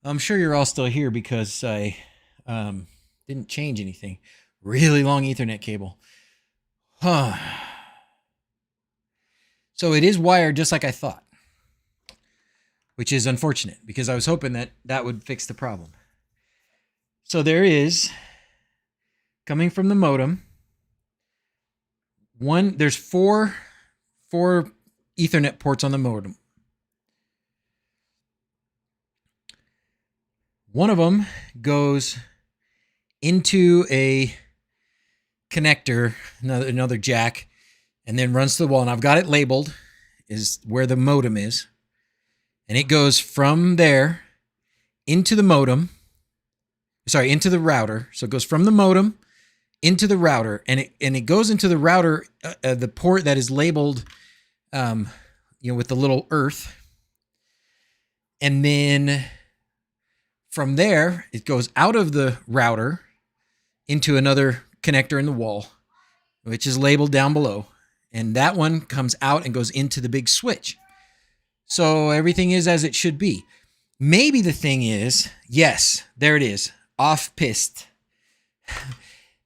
I'm sure you're all still here because I didn't change anything. Really long Ethernet cable. Huh. So it is wired just like I thought, which is unfortunate because I was hoping that that would fix the problem. So there is, coming from the modem, there's four Ethernet ports on the modem. One of them goes into a connector, another jack, and then runs to the wall. And I've got it labeled is where the modem is. And it goes from there into the modem. Sorry, into the router. So it goes from the modem into the router, and it goes into the router, the port that is labeled, with the little earth. And then from there, it goes out of the router into another connector in the wall, which is labeled down below. And that one comes out and goes into the big switch. So everything is as it should be. Maybe the thing is, yes, there it is, off-pist.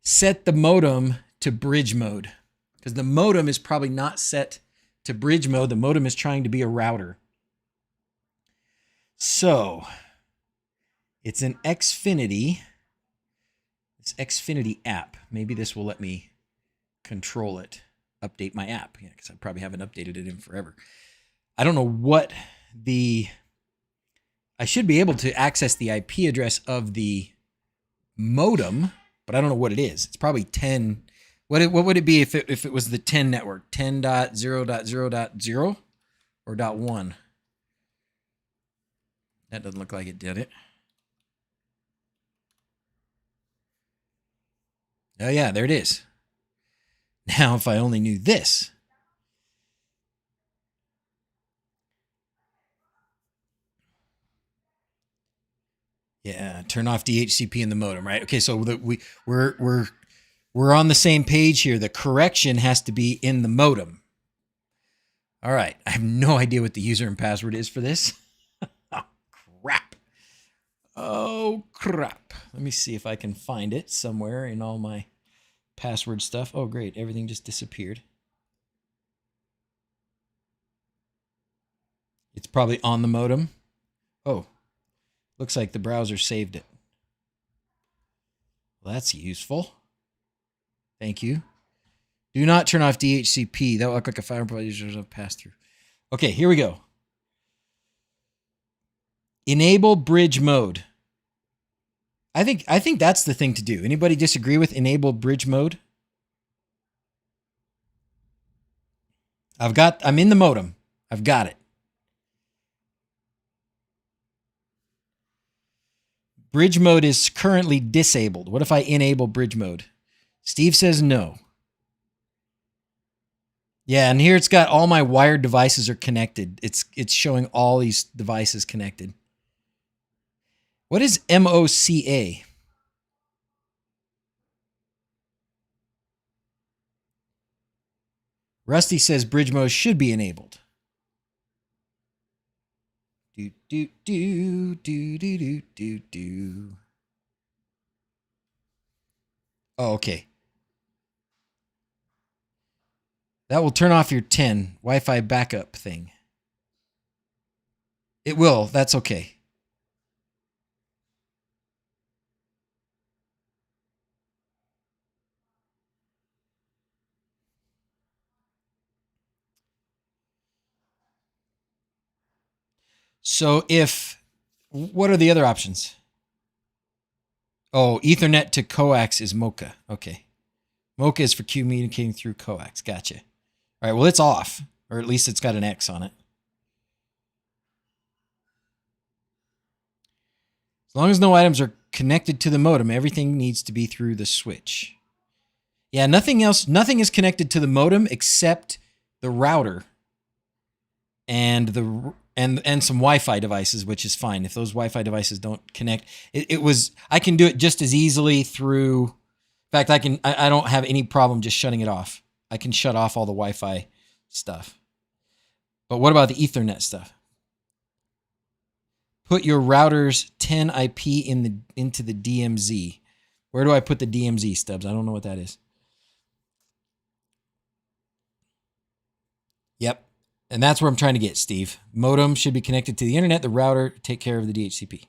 Set the modem to bridge mode, because the modem is probably not set to bridge mode. The modem is trying to be a router. So it's an Xfinity. This Xfinity app. Maybe this will let me control it, update my app. Yeah, because I probably haven't updated it in forever. I don't know what I should be able to access the IP address of the modem, but I don't know what it is. It's probably 10. What would it be if it was the 10 network? 10.0.0.0 or .1? That doesn't look like it did it. Oh yeah, there it is. Now, if I only knew this. Yeah, turn off DHCP in the modem, right? Okay, so we're on the same page here. The correction has to be in the modem. All right, I have no idea what the user and password is for this. Oh, crap. Oh, crap. Let me see if I can find it somewhere in all my password stuff. Oh, great. Everything just disappeared. It's probably on the modem. Oh, looks like the browser saved it. Well, that's useful. Thank you. Do not turn off DHCP. That will look like a firewall user pass through. Okay, here we go. Enable bridge mode. I think that's the thing to do. Anybody disagree with enable bridge mode? I'm in the modem. I've got it. Bridge mode is currently disabled. What if I enable bridge mode? Steve says no. Yeah, and here it's got all my wired devices are connected. It's showing all these devices connected. What is MOCA? Rusty says bridge mode should be enabled. Do, do, do, do, do, do, do, do. Oh, okay. That will turn off your 10 Wi-Fi backup thing. It will. That's okay. So what are the other options? Oh, Ethernet to coax is MoCA. Okay. MoCA is for communicating through coax. Gotcha. All right, well, it's off, or at least it's got an X on it. As long as no items are connected to the modem, everything needs to be through the switch. Yeah, nothing is connected to the modem except the router and some Wi-Fi devices, which is fine. If those Wi-Fi devices don't connect, I can do it just as easily through. In fact, I don't have any problem just shutting it off. I can shut off all the Wi-Fi stuff. But what about the Ethernet stuff? put your router's 10 IP into the DMZ. Where do I put the DMZ, Stubbs? I don't know what that is. Yep. And that's where I'm trying to get, Steve. Modem should be connected to the internet. The router take care of the DHCP.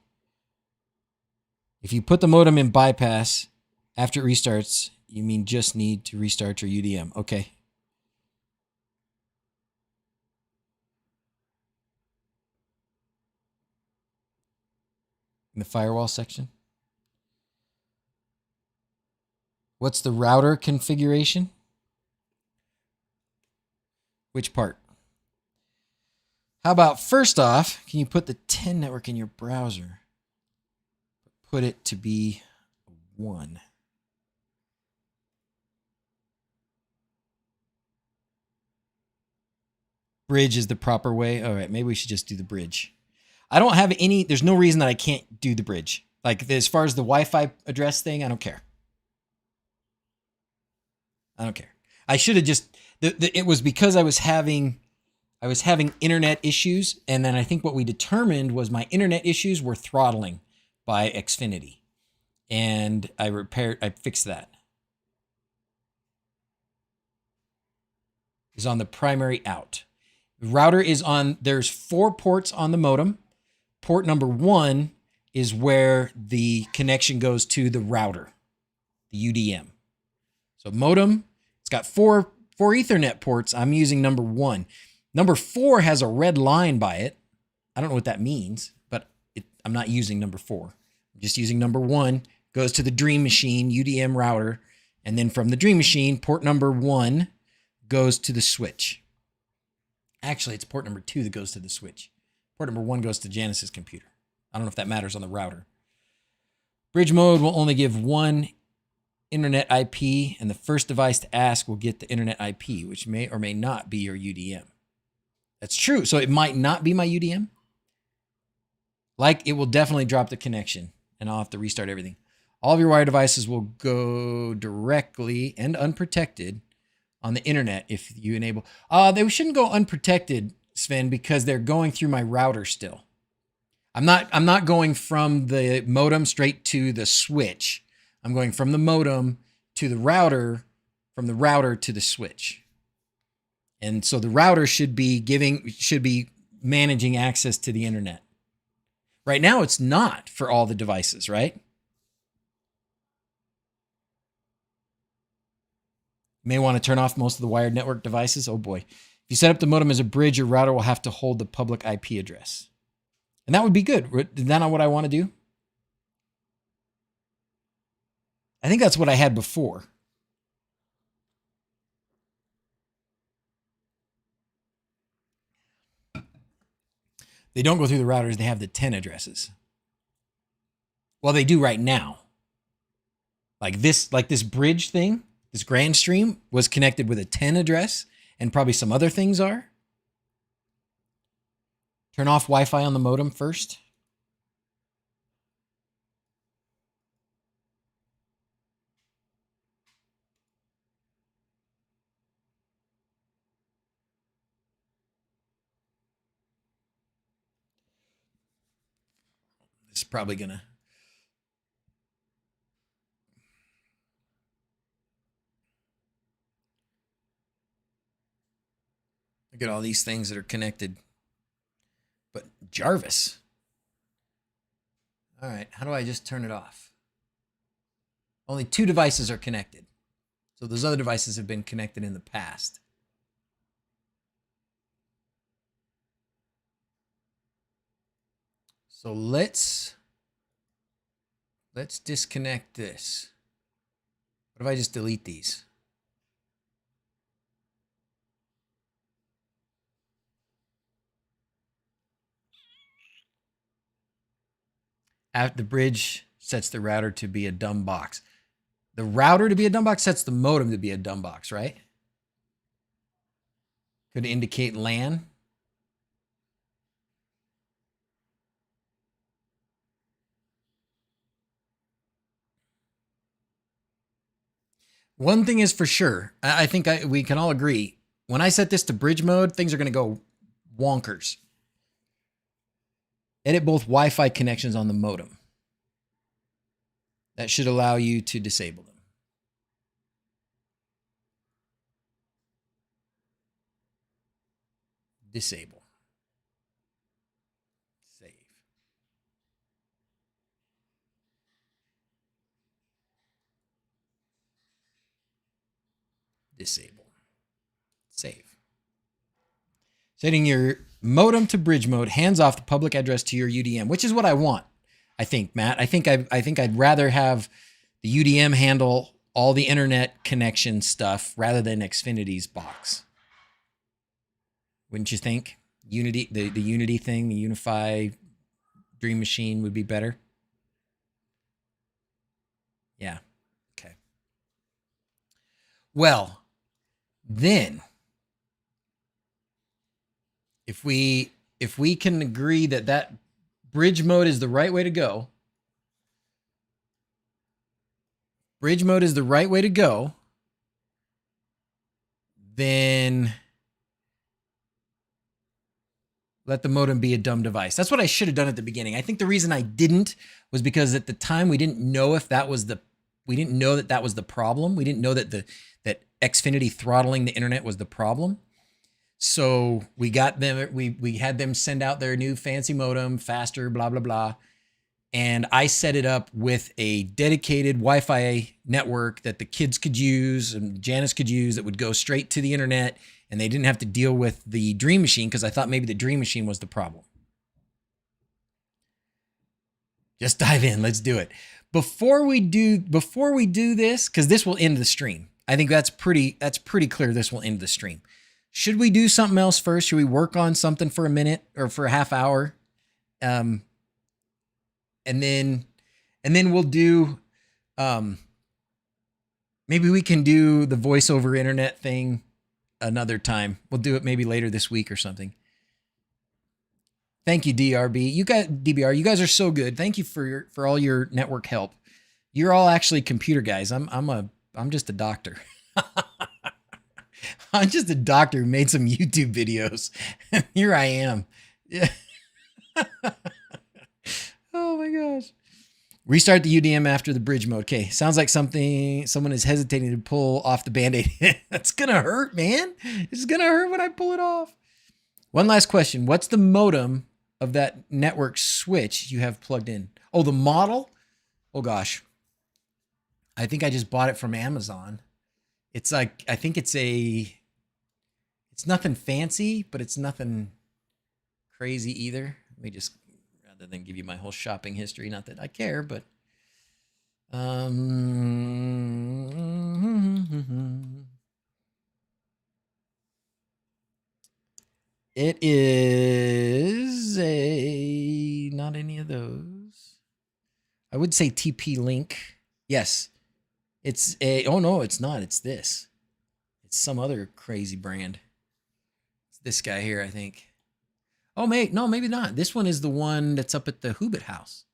If you put the modem in bypass after it restarts, you mean just need to restart your UDM. Okay. In the firewall section. What's the router configuration? Which part? How about first off, can you put the 10 network in your browser? Put it to be 1. Bridge is the proper way. All right, maybe we should just do the bridge. I don't have any, there's no reason that I can't do the bridge. Like as far as the Wi-Fi address thing, I don't care. I don't care. I should have just, it was because I was having internet issues. And then I think what we determined was my internet issues were throttling by Xfinity. And I fixed that. Is on the primary out. The router is on, there's 4 ports on the modem. Port number 1 is where the connection goes to the router, the UDM. So modem, it's got 4 Ethernet ports. I'm using number 1. Number 4 has a red line by it. I don't know what that means, but I'm not using number 4. I'm just using number 1. Goes to the Dream Machine UDM router. And then from the Dream Machine, port number 1 goes to the switch. Actually, it's port number 2 that goes to the switch. Port number 1 goes to Janice's computer. I don't know if that matters on the router. Bridge mode will only give 1 internet IP, and the first device to ask will get the internet IP, which may or may not be your UDM. That's true. So it might not be my UDM. Like, it will definitely drop the connection, and I'll have to restart everything. All of your wired devices will go directly and unprotected on the internet if you enable. They shouldn't go unprotected, Sven, because they're going through my router still. I'm not going from the modem straight to the switch. I'm going from the modem to the router, from the router to the switch. And so the router should be managing access to the internet. Right now it's not for all the devices, right? You may want to turn off most of the wired network devices. Oh boy. If you set up the modem as a bridge, your router will have to hold the public IP address. And that would be good. Is that not what I want to do? I think that's what I had before. They don't go through the routers. They have the 10 addresses. Well, they do right now. Like this bridge thing, this grand stream was connected with a 10 address, and probably some other things are. Turn off Wi-Fi on the modem first. This is probably gonna. Look at all these things that are connected. But Jarvis. All right, how do I just turn it off? Only 2 devices are connected. So those other devices have been connected in the past. So let's disconnect this. What if I just delete these? The bridge sets the router to be a dumb box. The router to be a dumb box sets the modem to be a dumb box, right? Could indicate LAN. One thing is for sure, I think we can all agree, when I set this to bridge mode, things are going to go wonkers. Edit both Wi-Fi connections on the modem. That should allow you to disable them. Disable. Save. Disable. Save. Setting your modem to bridge mode hands off the public address to your UDM, which is what I want. I think, Matt. I think I'd rather have the UDM handle all the internet connection stuff rather than Xfinity's box. Wouldn't you think? Unity, the Unity thing, the Unify Dream Machine would be better. Yeah. Okay. Well, then if we can agree that bridge mode is the right way to go, then let the modem be a dumb device. That's what I should have done at the beginning. I think the reason I didn't was because at the time we didn't know if that was the problem. We didn't know that that Xfinity throttling the internet was the problem. So we got them, we had them send out their new fancy modem, faster, blah, blah, blah. And I set it up with a dedicated Wi-Fi network that the kids could use and Janice could use that would go straight to the internet, and they didn't have to deal with the Dream Machine because I thought maybe the Dream Machine was the problem. Just dive in. Let's do it. Before we do this, because this will end the stream. I think that's pretty clear. This will end the stream. Should we do something else first? Should we work on something for a minute or for a half hour? And then we'll do, maybe we can do the voice over internet thing another time. We'll do it maybe later this week or something. Thank you, DRB. DBR, you guys are so good. Thank you for all your network help. You're all actually computer guys. I'm just a doctor. I'm just a doctor who made some YouTube videos. And here I am. Yeah. Oh my gosh. Restart the UDM after the bridge mode. Okay. Sounds like someone is hesitating to pull off the Band-Aid. That's going to hurt, man. It's going to hurt when I pull it off. One last question. What's the modem of that network switch you have plugged in? Oh, the model? Oh gosh. I think I just bought it from Amazon. It's like, I think it's nothing fancy, but it's nothing crazy either. Let me just, rather than give you my whole shopping history, not that I care, but it is not any of those. I would say TP-Link. Yes. It's oh no, it's not. It's this. It's some other crazy brand. It's this guy here, I think. Oh, no, maybe not. This one is the one that's up at the wHobbit-House.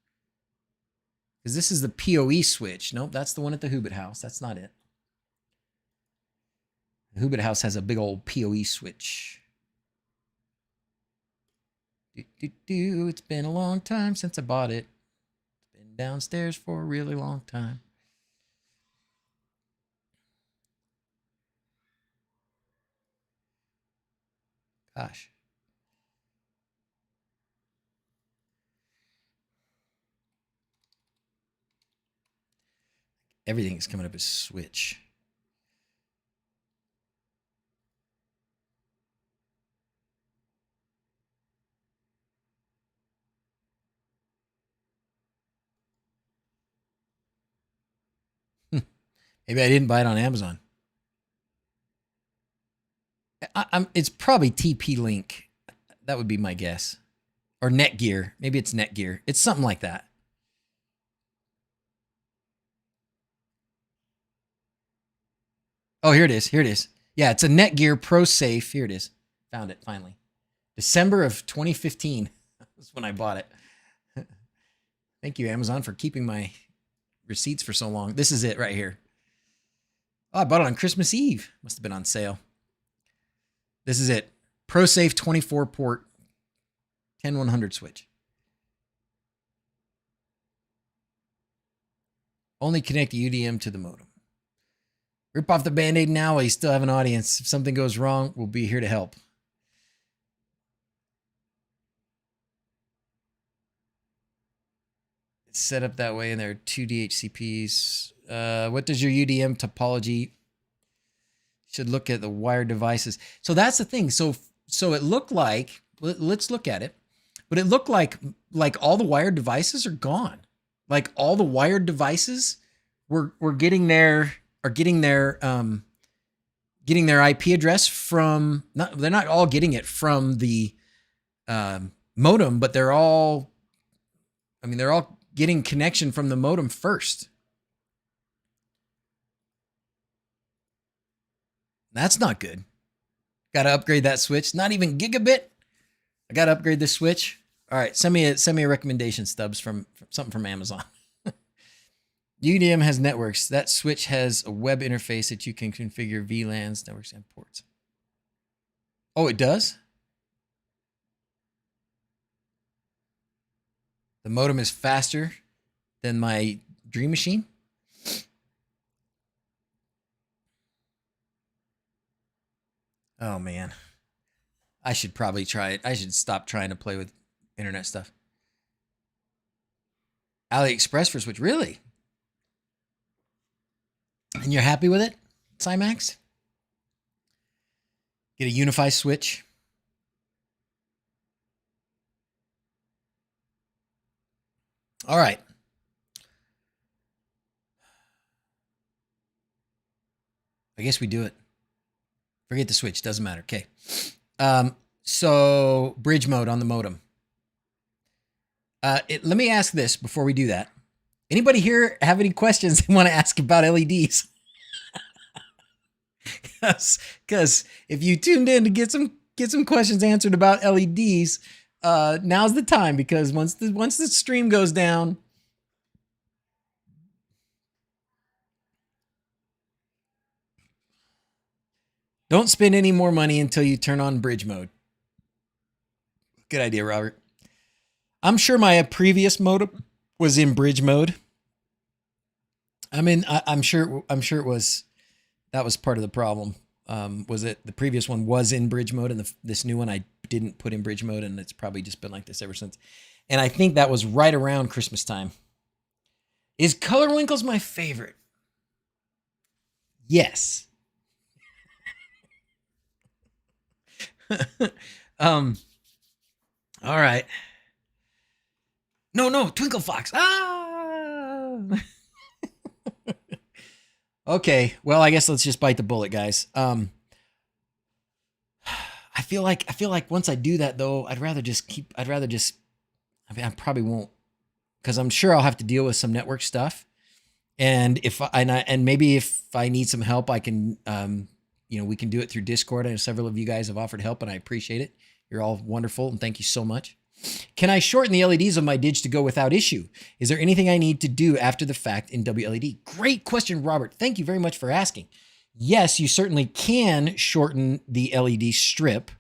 Because this is the PoE switch. Nope, that's the one at the wHobbit-House. That's not it. The wHobbit-House has a big old PoE switch. It's been a long time since I bought it. It's been downstairs for a really long time. Gosh. Everything is coming up as switch. Maybe I didn't buy it on Amazon. It's probably TP-Link. That would be my guess. Or Netgear. Maybe it's Netgear. It's something like that. Oh, here it is. Here it is. Yeah, it's a Netgear Pro Safe. Here it is. Found it finally. December of 2015. That's when I bought it. Thank you, Amazon, for keeping my receipts for so long. This is it right here. Oh, I bought it on Christmas Eve. Must have been on sale. This is it. ProSafe 24 port 10100 switch. Only connect the UDM to the modem. Rip off the Band-Aid now while you still have an audience. If something goes wrong, we'll be here to help. It's set up that way, and there are 2 DHCPs. What does your UDM topology? Should look at the wired devices. So that's the thing. So it looked like, let's look at it. But it looked like all the wired devices are gone. Like all the wired devices were getting their IP address from, they're not all getting it from the modem, but they're all getting connection from the modem first. That's not good. Got to upgrade that switch. Not even gigabit. I got to upgrade this switch. All right, send me a recommendation, Stubbs, from something from Amazon. UDM has networks. That switch has a web interface that you can configure VLANs, networks, and ports. Oh, it does? The modem is faster than my Dream Machine? Oh, man. I should probably try it. I should stop trying to play with internet stuff. AliExpress for Switch. Really? And you're happy with it, Cymax? Get a Unify switch. All right. I guess we do it. Forget the switch. Doesn't matter. Okay. So bridge mode on the modem. Let me ask this before we do that. Anybody here have any questions they want to ask about LEDs? Because if you tuned in to get some questions answered about LEDs, now's the time, because once the stream goes down, don't spend any more money until you turn on bridge mode. Good idea, Robert. I'm sure my previous modem was in bridge mode. I mean, I'm sure it was. That was part of the problem. Was it the previous one was in bridge mode, and this new one I didn't put in bridge mode, and it's probably just been like this ever since. And I think that was right around Christmas time. Is Colorwinkles my favorite? Yes. All right. No, Twinkle Fox. Ah. Okay. Well, I guess let's just bite the bullet, guys. I feel like once I do that, though, I probably won't, because I'm sure I'll have to deal with some network stuff. And maybe if I need some help, I can, we can do it through Discord. I know several of you guys have offered help, and I appreciate it. You're all wonderful, and thank you so much. Can I shorten the LEDs of my Dig2Go without issue? Is there anything I need to do after the fact in wLED? Great question, Robert. Thank you very much for asking. Yes, you certainly can shorten the LED strip.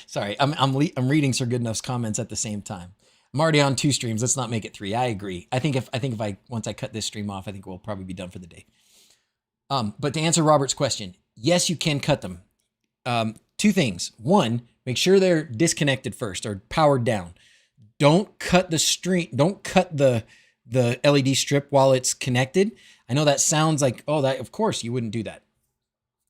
Sorry, I'm reading Sir Goodenough's comments at the same time. I'm already on 2 streams. Let's not make it 3. I agree. I think if once I cut this stream off, I think we'll probably be done for the day. But to answer Robert's question, yes, you can cut them. 2 things. 1, make sure they're disconnected first or powered down. Don't cut the stream. Don't cut the LED strip while it's connected. I know that sounds like, oh, that of course you wouldn't do that.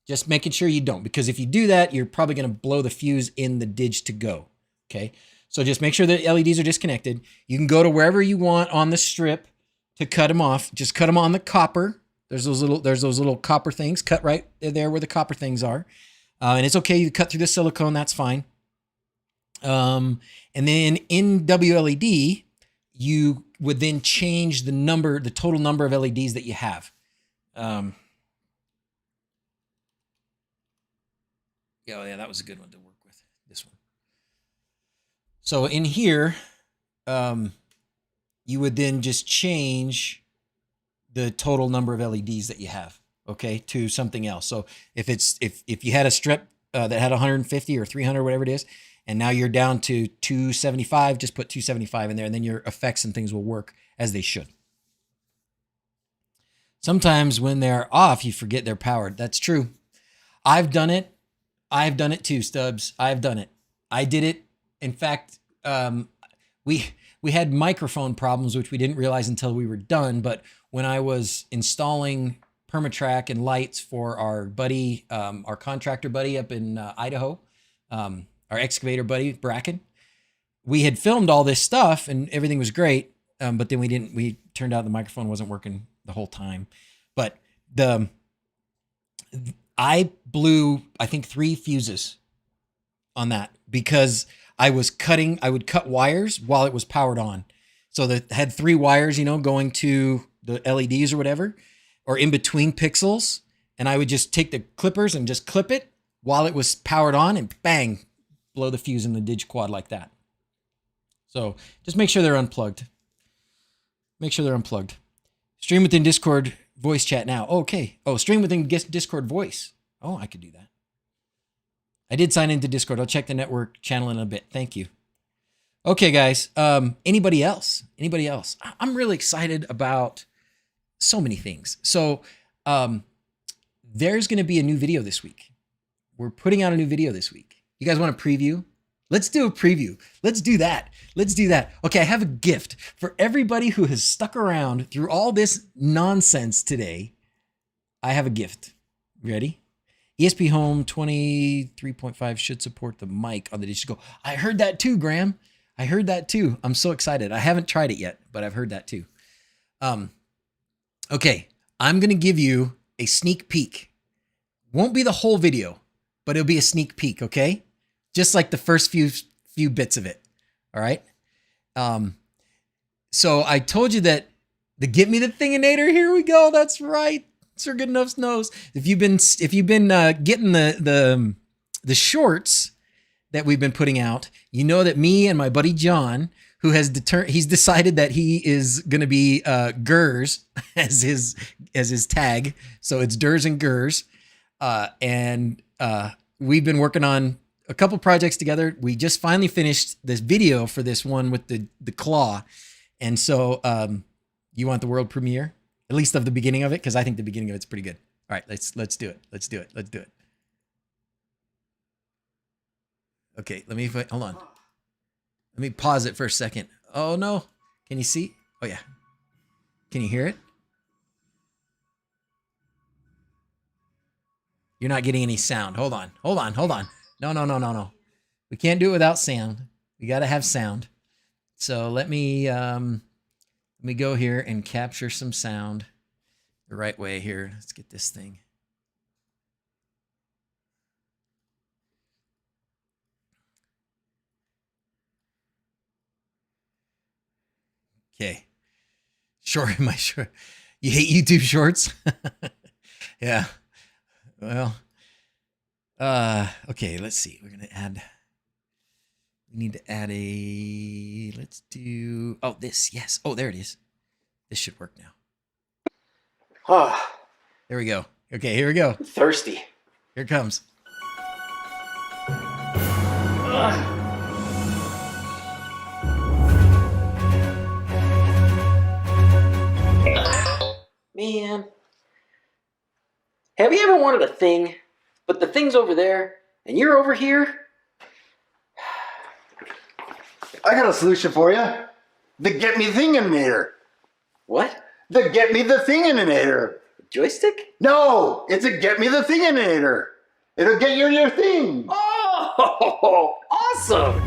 Just making sure you don't, because if you do that, you're probably going to blow the fuse in the Dig2Go. Okay. So just make sure the LEDs are disconnected. You can go to wherever you want on the strip to cut them off. Just cut them on the copper. There's those little copper things. Cut right there where the copper things are. And it's okay. You cut through the silicone. That's fine. And then in wLED, you would then change the total number of LEDs that you have. Yeah, that was a good one to work with. This one. So in here, you would then just change the total number of LEDs that you have. okay, to something else. So if you had a strip that had 150 or 300, whatever it is, and now you're down to 275, just put 275 in there, and then your effects and things will work as they should. Sometimes when they're off, you forget they're powered. That's true. I've done it. I've done it too, Stubbs. I've done it. I did it. In fact, we had microphone problems, which we didn't realize until we were done. But when I was installing Permatrack and lights for our buddy, our contractor buddy up in Idaho, our excavator buddy, Bracken, we had filmed all this stuff and everything was great. But then we turned out the microphone wasn't working the whole time. But I blew, I think, 3 fuses on that because I would cut wires while it was powered on. So that had 3 wires, you know, going to the LEDs or whatever, or in between pixels. And I would just take the clippers and just clip it while it was powered on and bang, blow the fuse in the Dig-Quad like that. So just make sure they're unplugged. Make sure they're unplugged. Stream within Discord voice chat now. Okay. Oh, stream within Discord voice. Oh, I could do that. I did sign into Discord. I'll check the network channel in a bit. Thank you. Okay, guys. Anybody else? Anybody else? I'm really excited about so many things. So there's going to be a new video this week. We're putting out a new video this week. You guys want a preview? Let's do a preview. Let's do that. Let's do that. Okay, I have a gift for everybody who has stuck around through all this nonsense today. I have a gift. Ready? ESP Home 23.5 should support the mic on the Dig2Go. I heard that too, Graham. I heard that too. I'm so excited. I haven't tried it yet, but I've heard that too. Okay, I'm going to give you a sneak peek. Won't be the whole video, but it'll be a sneak peek, okay? Just like the first few bits of it. All right. So I told you that the Get Me the Thinginator. Here we go. That's right. Sir Goodenough knows. If you've been getting the shorts that we've been putting out, you know that me and my buddy John, who has he's decided that he is going to be DrZzs as his tag. So it's DrZzs and GRRS. And we've been working on a couple projects together. We just finally finished this video for this one with the claw. And so you want the world premiere, at least of the beginning of it? Because I think the beginning of it's pretty good. All right, let's do it. Let's do it. Let's do it. Okay, hold on. Let me pause it for a second. Oh no, can you see? Oh yeah. Can you hear it? You're not getting any sound. Hold on. No. We can't do it without sound. We got to have sound. So let me go here and capture some sound the right way here. Let's get this thing. Okay. Short, my short. You hate YouTube shorts? Yeah. Well, okay, let's see. We need to add let's do, oh, this, yes. Oh, there it is. This should work now. There we go. Okay, here we go. I'm thirsty. Here it comes. Man, have you ever wanted a thing, but the thing's over there, and you're over here? I got a solution for you. The Get Me Thinginator. What? The Get Me the Thinginator. Joystick? No, it's a Get Me the Thinginator. It'll get you your thing. Oh, awesome!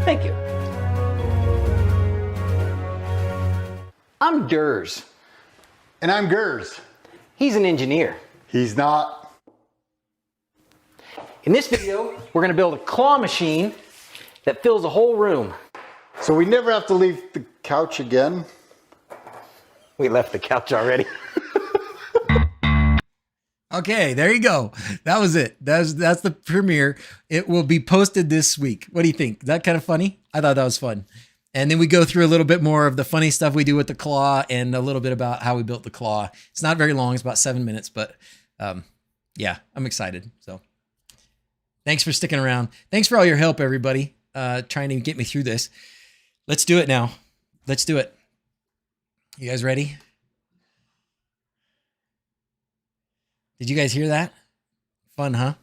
Thank you. I'm DrZzs. And I'm GRRS. He's an engineer. He's not. In this video, we're going to build a claw machine that fills a whole room. So we never have to leave the couch again. We left the couch already. Okay, there you go. That was it. That's the premiere. It will be posted this week. What do you think? Is that kind of funny? I thought that was fun. And then we go through a little bit more of the funny stuff we do with the claw and a little bit about how we built the claw. It's not very long. It's about 7 minutes, but yeah, I'm excited. So thanks for sticking around. Thanks for all your help, everybody, trying to get me through this. Let's do it now. Let's do it. You guys ready? Did you guys hear that? Fun, huh?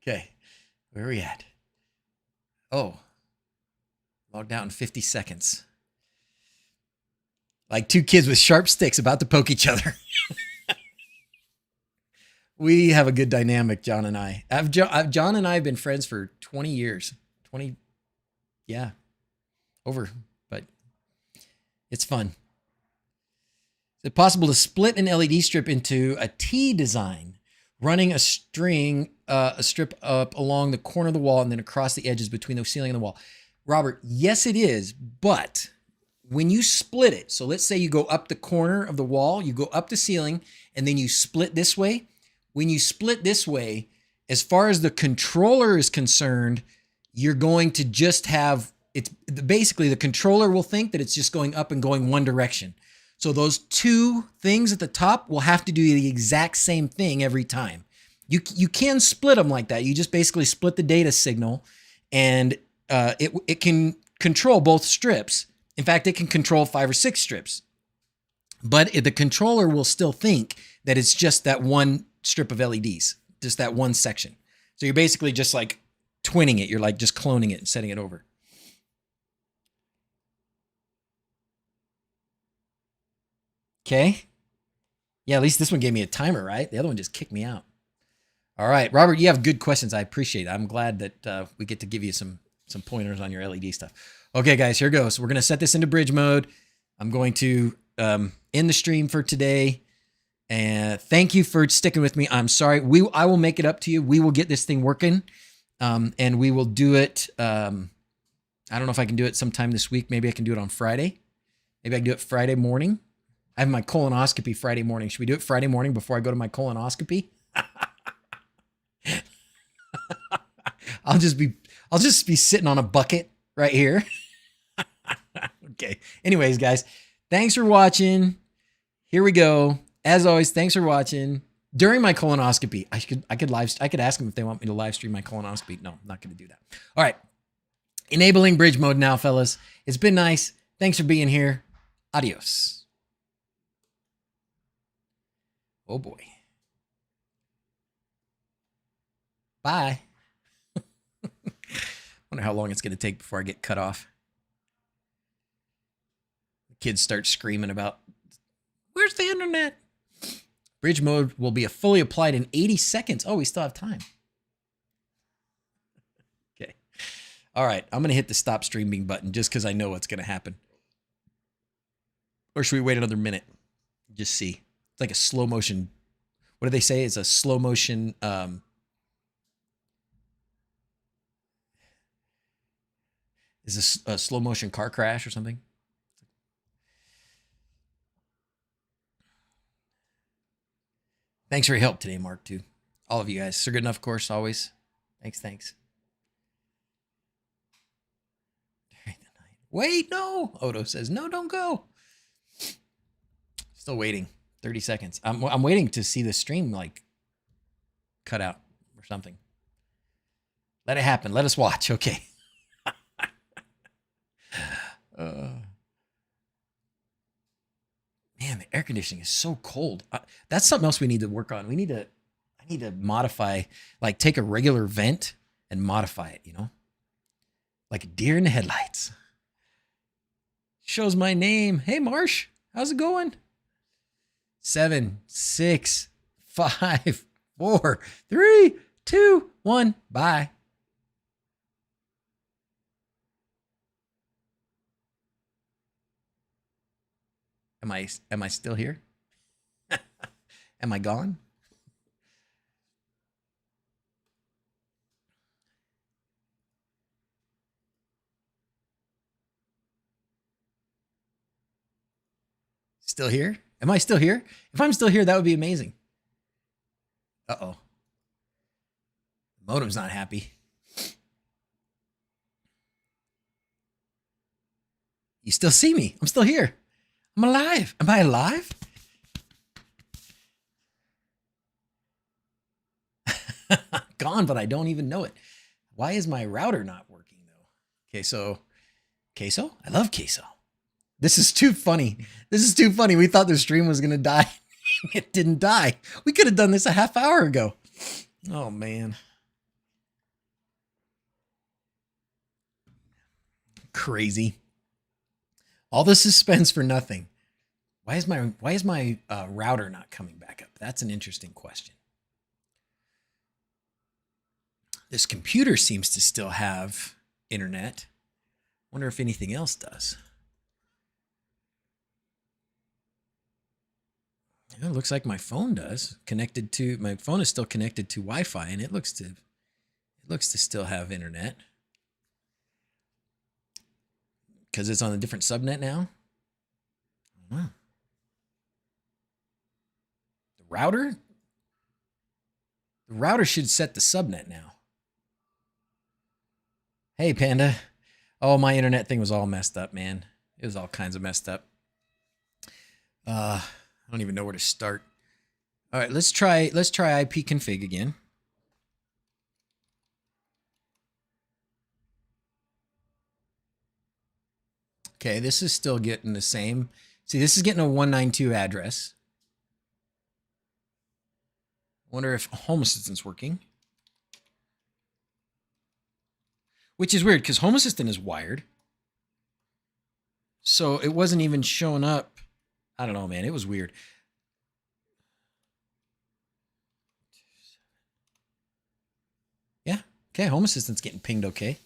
Okay, where are we at? Oh, logged out in 50 seconds. Like two kids with sharp sticks about to poke each other. We have a good dynamic, John and I. John and I have been friends for 20 years. 20, yeah, over, but it's fun. Is it possible to split an LED strip into a T design, running a strip up along the corner of the wall and then across the edges between the ceiling and the wall? Robert, yes, it is. But when you split it, so let's say you go up the corner of the wall, you go up the ceiling, and then you split this way. When you split this way, as far as the controller is concerned, you're going to just have, it's basically the controller will think that it's just going up and going one direction. So those two things at the top will have to do the exact same thing every time. You can split them like that. You just basically split the data signal, and it can control both strips. In fact, it can control 5 or 6 strips. But the controller will still think that it's just that one strip of LEDs, just that one section. So you're basically just like twinning it. You're like just cloning it and setting it over. Okay. Yeah, at least this one gave me a timer, right? The other one just kicked me out. All right, Robert, you have good questions. I appreciate it. I'm glad that we get to give you some pointers on your LED stuff. Okay, guys, here goes. We're going to set this into bridge mode. I'm going to end the stream for today. And thank you for sticking with me. I'm sorry. I will make it up to you. We will get this thing working, and we will do it. I don't know if I can do it sometime this week. Maybe I can do it on Friday. Maybe I can do it Friday morning. I have my colonoscopy Friday morning. Should we do it Friday morning before I go to my colonoscopy? I'll just be sitting on a bucket right here. Okay. Anyways, guys, thanks for watching. Here we go. As always, thanks for watching. During my colonoscopy, I could ask them if they want me to live stream my colonoscopy. No, I'm not going to do that. All right. Enabling bridge mode now, fellas. It's been nice. Thanks for being here. Adios. Oh boy. Bye. Wonder how long it's going to take before I get cut off. The kids start screaming about, where's the internet? Bridge mode will be fully applied in 80 seconds. Oh, we still have time. Okay. All right. I'm going to hit the stop streaming button just because I know what's going to happen. Or should we wait another minute? Just see. It's like a slow motion. What do they say? It's a slow motion. Is this a slow motion car crash or something? Thanks for your help today, Mark, too. All of you guys. Sir Good Enough, of course, always. Thanks. Wait, no. Odo says, no, don't go. Still waiting. 30 seconds. I'm waiting to see the stream like cut out or something. Let it happen. Let us watch. Okay. Man, the air conditioning is so cold. That's something else we need to work on. I need to modify, like take a regular vent and modify it, you know? Like a deer in the headlights. Shows my name. Hey, Marsh, how's it going? 7, 6, 5, 4, 3, 2, 1. Bye. Am I still here? Am I gone? Still here? Am I still here? If I'm still here, that would be amazing. Uh-oh. The modem's not happy. You still see me. I'm still here. I'm alive. Am I alive? Gone, but I don't even know it. Why is my router not working though? Okay, so queso? I love queso. This is too funny. This is too funny. We thought the stream was going to die. It didn't die. We could have done this a half hour ago. Oh, man. Crazy. All the suspense for nothing. Why is my router not coming back up? That's an interesting question. This computer seems to still have internet. Wonder if anything else does. Yeah, it looks like my phone does. My phone is still connected to Wi-Fi, and it looks to still have internet. Because it's on a different subnet now? I don't know. The router should set the subnet now. Hey, Panda. Oh, my internet thing was all messed up, man. It was all kinds of messed up. I don't even know where to start. All right, let's try ipconfig again. Okay, this is still getting the same. See, this is getting a 192 address. Wonder if Home Assistant's working. Which is weird because Home Assistant is wired. So it wasn't even showing up. I don't know, man. It was weird. Yeah. Okay, Home Assistant's getting pinged okay.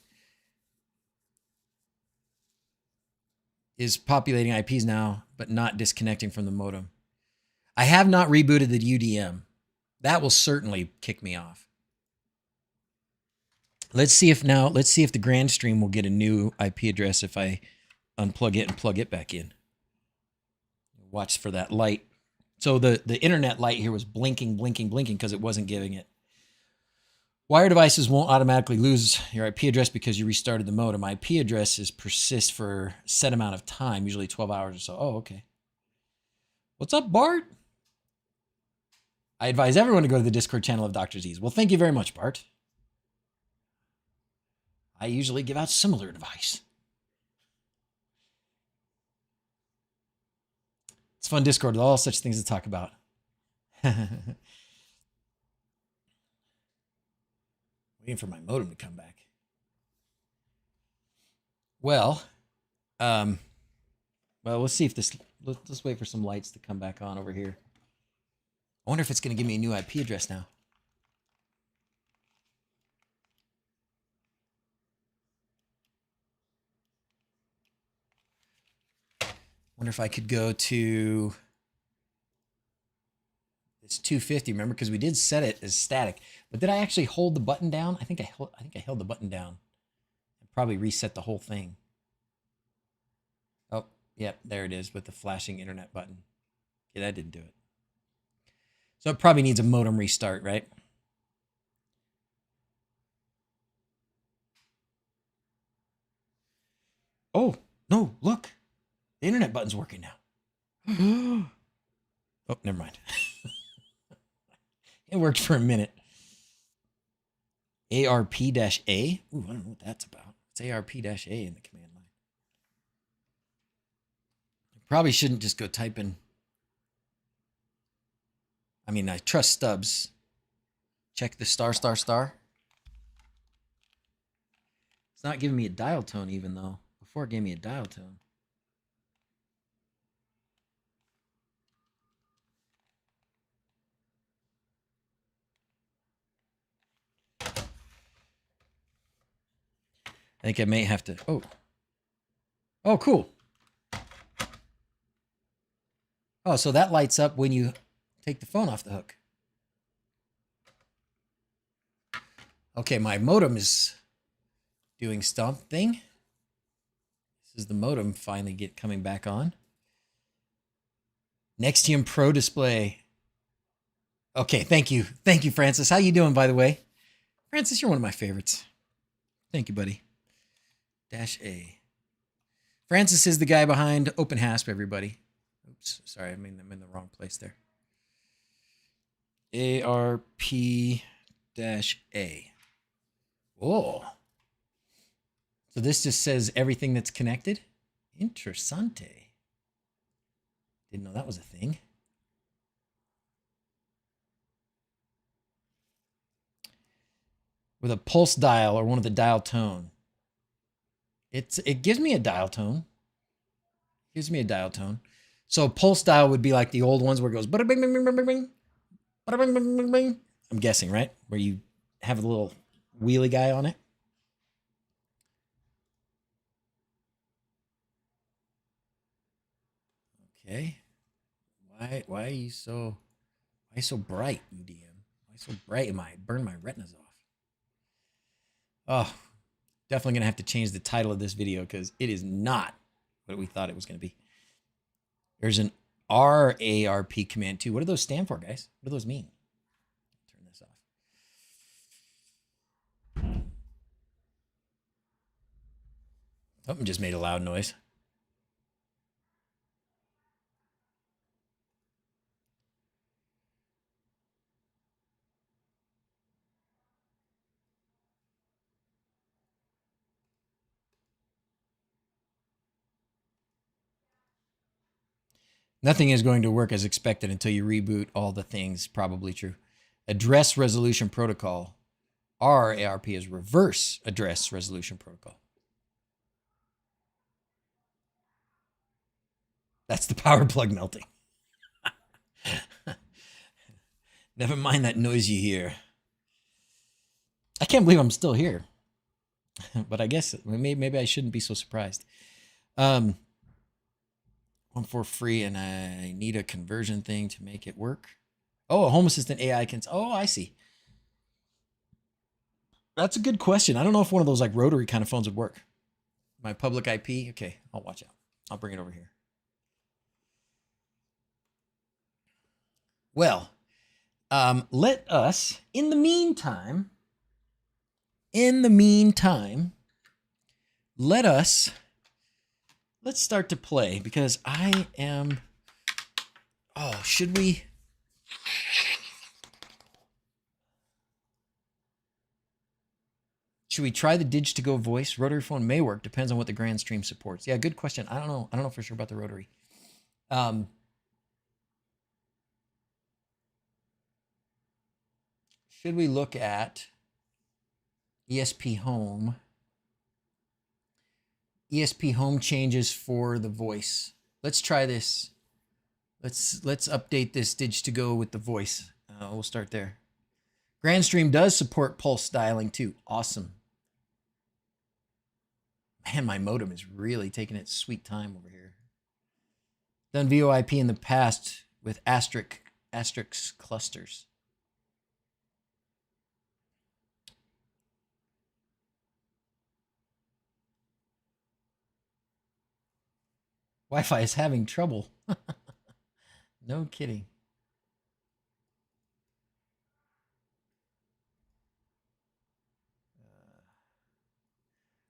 Is populating IPs now, but not disconnecting from the modem. I have not rebooted the UDM. That will certainly kick me off. Let's see if the grand stream will get a new IP address if I unplug it and plug it back in. Watch for that light. So the internet light here was blinking because it wasn't giving it. Wire devices won't automatically lose your IP address because you restarted the modem. IP addresses persist for a set amount of time, usually 12 hours or so. Oh, okay. What's up, Bart? I advise everyone to go to the Discord channel of DrZzs. Well, thank you very much, Bart. I usually give out similar advice. It's fun Discord with all such things to talk about. Waiting for my modem to come back. Well, let's see if let's wait for some lights to come back on over here. I wonder if it's going to give me a new IP address now. Wonder if I could go to this 250. Remember, because we did set it as static. But did I actually hold the button down? I think I held the button down. And probably reset the whole thing. Oh, yep, there it is with the flashing internet button. Okay, that didn't do it. So it probably needs a modem restart, right? Oh, no, look. The internet button's working now. Oh, never mind. It worked for a minute. ARP-A? Ooh, I don't know what that's about. It's ARP-A in the command line. I probably shouldn't just go type in. I mean, I trust Stubbs. Check the star. It's not giving me a dial tone even though. Before it gave me a dial tone. I think I may have to. Oh, cool. Oh, so that lights up when you take the phone off the hook. Okay, my modem is doing something. This is the modem finally coming back on. Nextium Pro display. Okay, thank you. Thank you, Francis. How you doing, by the way? Francis, you're one of my favorites. Thank you, buddy. Dash A. Francis is the guy behind OpenHasp, everybody. Oops, sorry, I'm in the wrong place there. ARP-A. Oh. So this just says everything that's connected? Interessante. Didn't know that was a thing. With a pulse dial or one of the dial tone. It gives me a dial tone. Gives me a dial tone. So pulse dial would be like the old ones where it goes bada bing bing bing bing bing bada bing bing bing bing. I'm guessing, right? Where you have a little wheelie guy on it. Okay. Why are you so bright, UDM? Why so bright am I? Burn my retinas off. Oh, definitely gonna have to change the title of this video because it is not what we thought it was gonna be. There's an RARP command too. What do those stand for, guys? What do those mean? Turn this off. Something just made a loud noise. Nothing is going to work as expected until you reboot all the things. Probably true. Address resolution protocol. RARP is reverse address resolution protocol. That's the power plug melting. Never mind that noise you hear. I can't believe I'm still here. But I guess maybe I shouldn't be so surprised. One for free, and I need a conversion thing to make it work. Oh, a Home Assistant AI can. Oh, I see. That's a good question. I don't know if one of those like rotary kind of phones would work. My public IP. Okay, I'll watch out. I'll bring it over here. Well, let us, in the meantime, let's start to play because I am, should we try the Dig2Go-Voice? Rotary phone may work, depends on what the Grand Stream supports. Yeah, good question. I don't know for sure about the rotary. Should we look at ESP Home? ESP Home changes for the voice. Let's try this. Let's update this Dig2Go with the voice. We'll start there. GrandStream does support pulse dialing too. Awesome. Man, my modem is really taking its sweet time over here. Done VoIP in the past with asterisk clusters. Wi-Fi is having trouble. No kidding.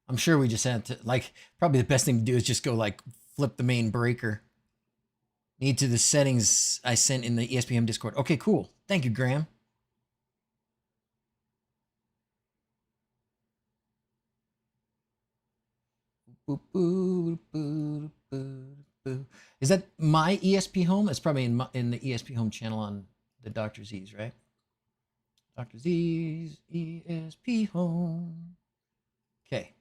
I'm sure we just had to, like, probably the best thing to do is just go, like, flip the main breaker. Need to the settings I sent in the ESPM Discord. Okay, cool. Thank you, Graham. Is that my ESP Home? It's probably in the ESP Home channel on the DrZzs, right? DrZzs, ESP Home. Okay.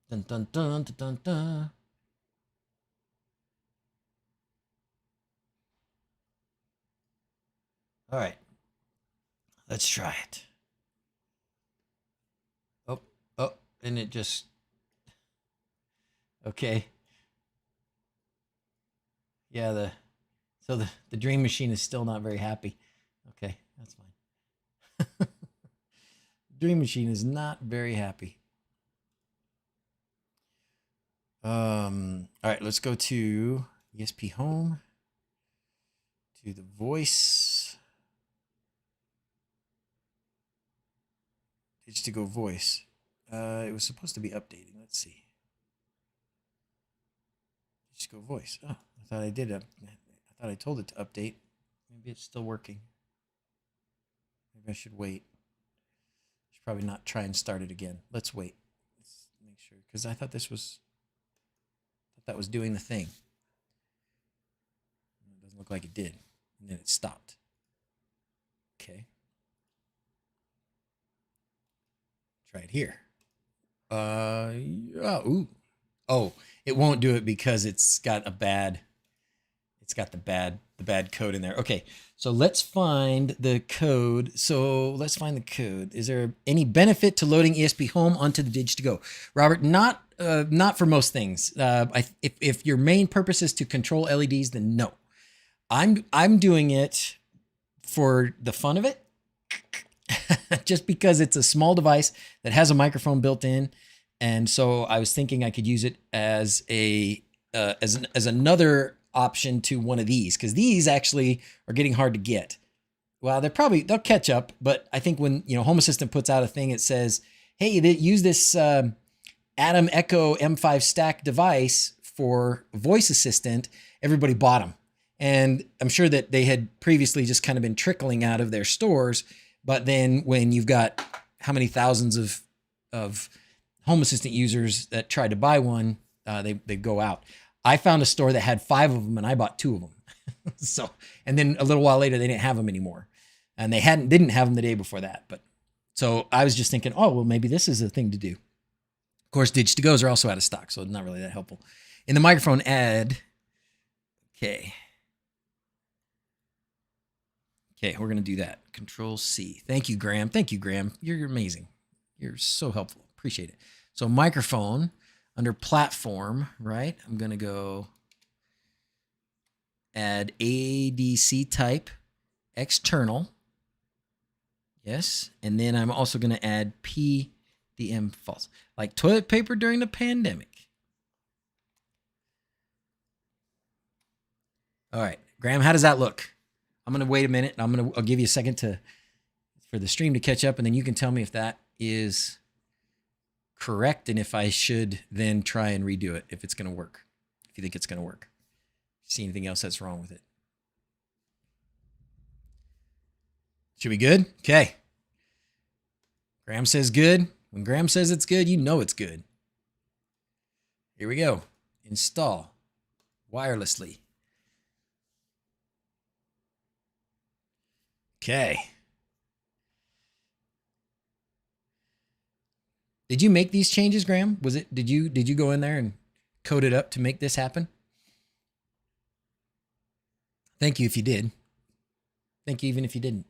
Dun dun dun dun dun dun. All right. Let's try it. Oh, and it just, okay. Yeah, so the Dream Machine is still not very happy. Okay, that's fine. Dream Machine is not very happy. All right, let's go to ESP Home, to the voice, Dig2Go-Voice. It was supposed to be updating. Let's see. Dig2Go-Voice. Oh, I thought I did. I thought I told it to update. Maybe it's still working. Maybe I should wait. Should probably not try and start it again. Let's wait. Let's make sure, because I thought that was doing the thing. It doesn't look like it did. And then it stopped. Okay. Try it here. Oh, it won't do it because it's got the bad code in there. Okay, so let's find the code. Is there any benefit to loading ESP Home onto the Dig2Go? Robert, not for most things. If your main purpose is to control LEDs, then no. I'm doing it for the fun of it, just because it's a small device that has a microphone built in, and so I was thinking I could use it as another option to one of these, because these actually are getting hard to get. Well, they'll catch up, but I think when Home Assistant puts out a thing, it says, hey, use this Atom Echo M5 stack device for voice assistant. Everybody bought them. And I'm sure that they had previously just kind of been trickling out of their stores. But then when you've got how many thousands of Home Assistant users that tried to buy one, they go out. I found a store that had 5 of them, and I bought 2 of them. And then a little while later, they didn't have them anymore, and they didn't have them the day before that. But so I was just thinking, oh well, maybe this is a thing to do. Of course, Dig2Gos are also out of stock, so it's not really that helpful. In the microphone ad, okay, we're gonna do that. Control C. Thank you, Graham. You're amazing. You're so helpful. Appreciate it. So microphone. Under platform, right? I'm going to go add ADC type external. Yes. And then I'm also going to add PDM false, like toilet paper during the pandemic. All right, Graham, how does that look? I'm going to wait a minute. I'll give you a second for the stream to catch up, and then you can tell me if that is correct, and if I should then try and redo it, if it's going to work, if you think it's going to work. See anything else that's wrong with it? Should be good? Okay. Graham says good. When Graham says it's good, you know it's good. Here we go. Install wirelessly. Okay. Did you make these changes, Graham? Did you go in there and code it up to make this happen? Thank you if you did. Thank you even if you didn't.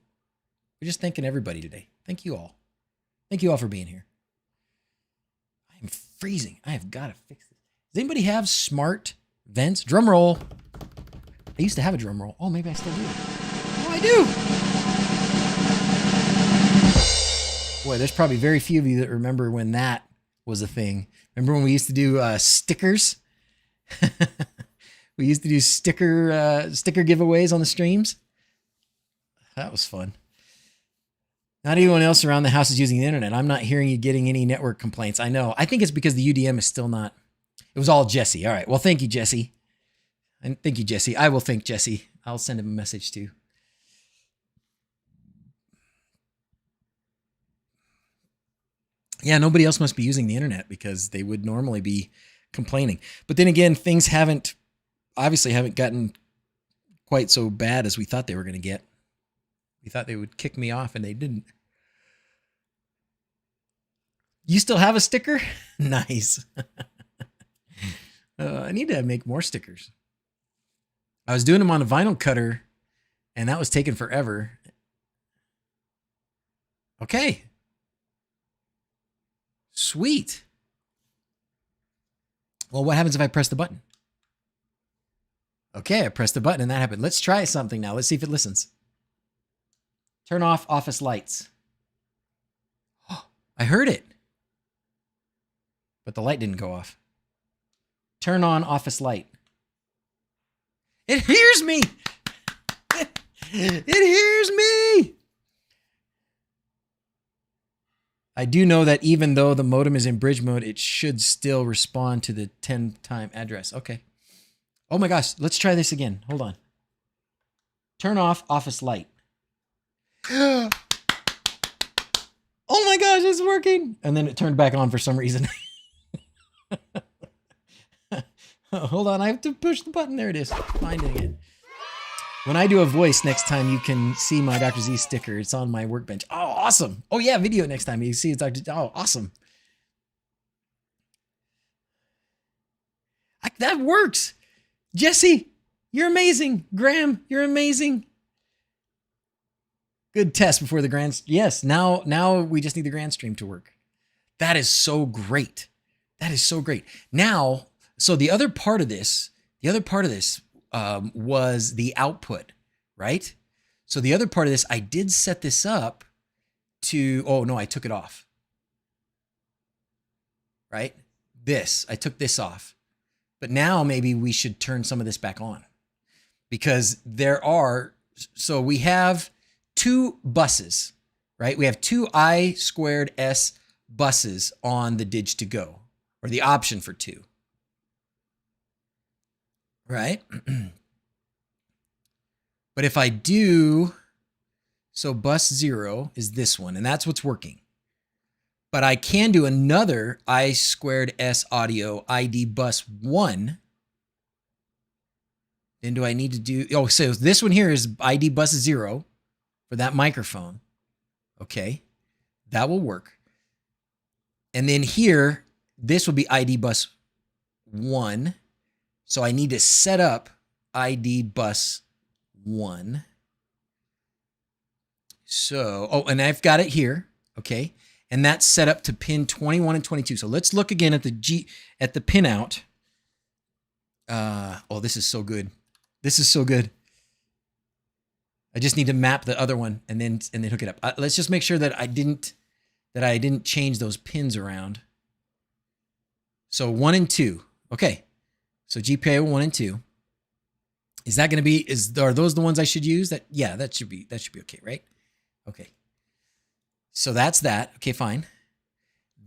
We're just thanking everybody today. Thank you all. Thank you all for being here. I am freezing. I have got to fix this. Does anybody have smart vents? Drum roll. I used to have a drum roll. Oh, maybe I still do. Oh, I do. Boy, there's probably very few of you that remember when that was a thing. Remember when we used to do stickers? We used to do sticker giveaways on the streams. That was fun. Not anyone else around the house is using the internet. I'm not hearing you getting any network complaints. I know. I think it's because the UDM is still not. It was all Jesse. All right. Well, thank you, Jesse. And thank you, Jesse. I will thank Jesse. I'll send him a message too. Yeah, nobody else must be using the internet because they would normally be complaining. But then again, things obviously haven't gotten quite so bad as we thought they were going to get. We thought they would kick me off, and they didn't. You still have a sticker? Nice. I need to make more stickers. I was doing them on a vinyl cutter, and that was taking forever. Okay. Sweet. Well, what happens if I press the button? Okay, I pressed the button and that happened. Let's try something now. Let's see if it listens. Turn off office lights. Oh, I heard it. But the light didn't go off. turn on office light. It hears me. It hears me. I do know that even though the modem is in bridge mode, it should still respond to the 10-time address. Okay. Oh my gosh, let's try this again. Hold on. Turn off office light. Oh my gosh, it's working. And then it turned back on for some reason. Hold on, I have to push the button. There it is. Finding it. When I do a voice next time, you can see my DrZzs sticker. It's on my workbench. Oh, awesome. Oh yeah, video next time. You see it's Dr. Oh, awesome. That works. Jesse, you're amazing. Graham, you're amazing. Good test before the grand. Yes, now we just need the grand stream to work. That is so great. That is so great. Now, so the other part of this was the output, right? So the other part of this, I did set this up to, oh no, I took it off, right? I took this off, but now maybe we should turn some of this back on because so we have 2 buses, right? We have 2 I2S buses on the Dig2Go, or the option for 2. Right? But if I do, so bus 0 is this one, and that's what's working. But I can do another I2S audio ID bus 1. Then do I need to do, oh, so this one here is ID bus 0 for that microphone. Okay, that will work. And then here, this will be ID bus 1. So I need to set up ID bus 1. So, oh, and I've got it here. Okay. And that's set up to pin 21 and 22. So let's look again at the pinout. Oh, this is so good. This is so good. I just need to map the other one and then hook it up. Let's just make sure that I didn't change those pins around. So 1 and 2. Okay. So GPIO 1 and 2. Is that going to be, are those the ones I should use? Yeah, that should be okay, right? Okay. So that's that. Okay, fine.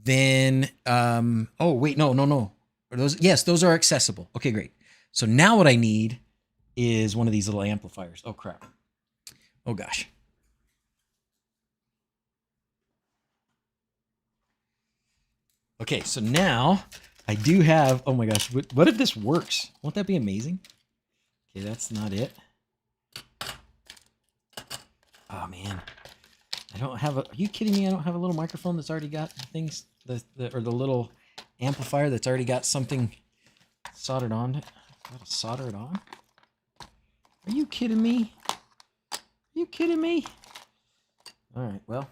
Then, oh wait, no. Are those, yes, those are accessible. Okay, great. So now what I need is one of these little amplifiers. Oh crap. Oh gosh. Okay, so now I do have, oh my gosh, what if this works? Won't that be amazing? Okay, that's not it. Oh man, I don't have are you kidding me? I don't have a little microphone that's already got things, or the little amplifier that's already got something soldered on it. Gotta solder it on? Are you kidding me? Are you kidding me? All right, well,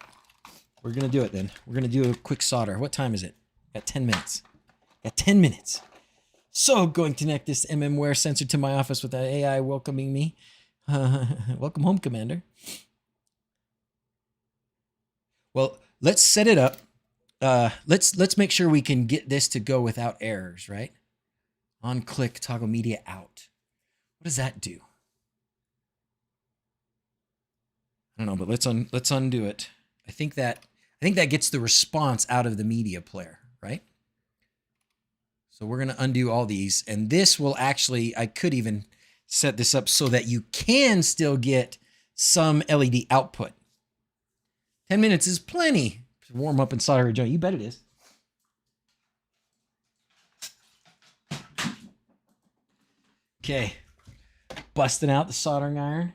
we're gonna do it then. We're gonna do a quick solder. What time is it? Got 10 minutes. Got 10 minutes. So going to connect this MMware sensor to my office with that AI welcoming me. Welcome home, Commander. Well, let's set it up. Let's make sure we can get this to go without errors, right? On click, toggle media out. What does that do? I don't know, but let's undo it. I think that gets the response out of the media player, right? So we're going to undo all these, and this will actually, I could even set this up so that you can still get some LED output. 10 minutes is plenty to warm up and solder a joint. You bet it is. Okay, busting out the soldering iron.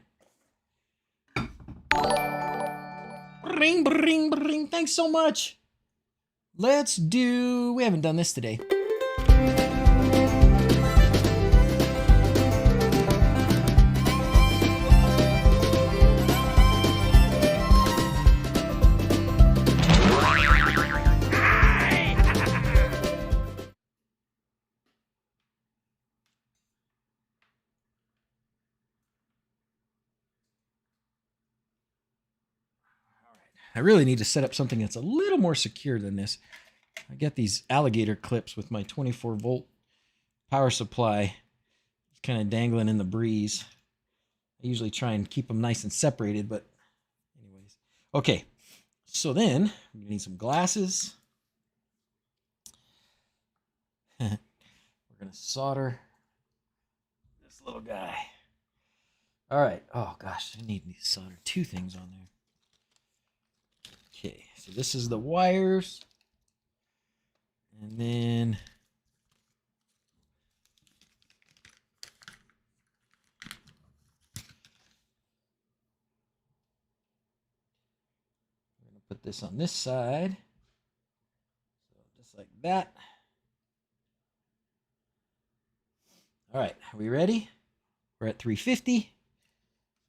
Bring, bring, bring. Thanks so much. We haven't done this today. I really need to set up something that's a little more secure than this. I got these alligator clips with my 24 volt power supply is kind of dangling in the breeze. I usually try and keep them nice and separated, but anyways. Okay, so then we need some glasses. We're going to solder this little guy. All right. Oh, gosh, I need to solder 2 things on there. Okay, so this is the wires. And then we're going to put this on this side. So just like that. All right, are we ready? We're at 350.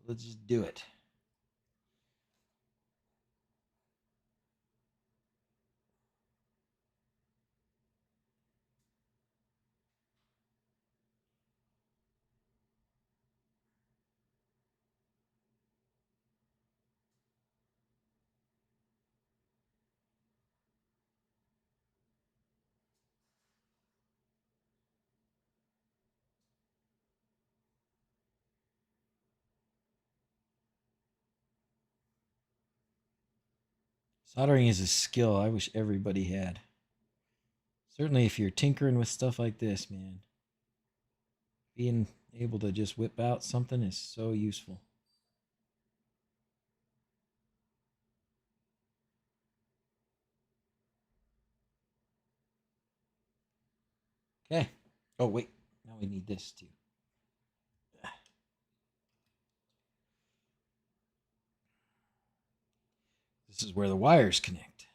Let's just do it. Soldering is a skill I wish everybody had. Certainly if you're tinkering with stuff like this, man. Being able to just whip out something is so useful. Okay. Oh, wait. Now we need this too. This is where the wires connect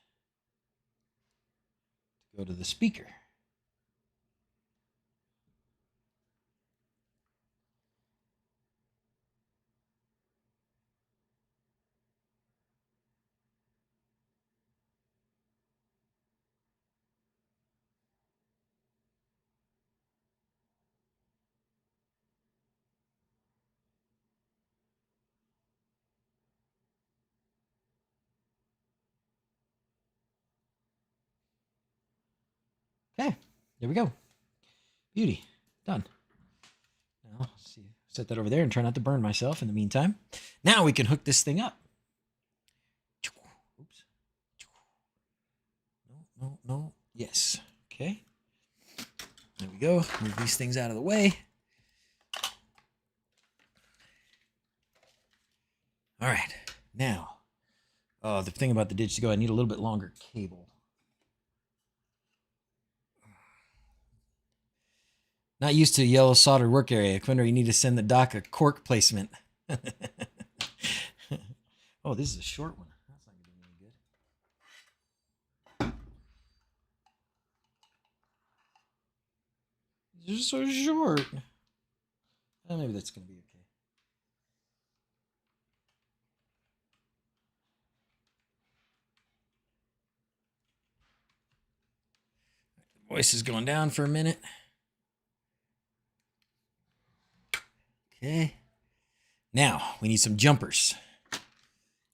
to go to the speaker. Okay, there we go. Beauty. Done. Now, let's see. Set that over there and try not to burn myself in the meantime. Now we can hook this thing up. Oops. No. Yes. Okay. There we go. Move these things out of the way. All right. Now, the thing about the Dig2Go, I need a little bit longer cable. Not used to yellow soldered work area. Quindor, you need to send the doc a cork placement. Oh, this is a short one. That's not going to be any good. It's just so short. Oh, maybe that's going to be okay. The voice is going down for a minute. Okay. Now, we need some jumpers.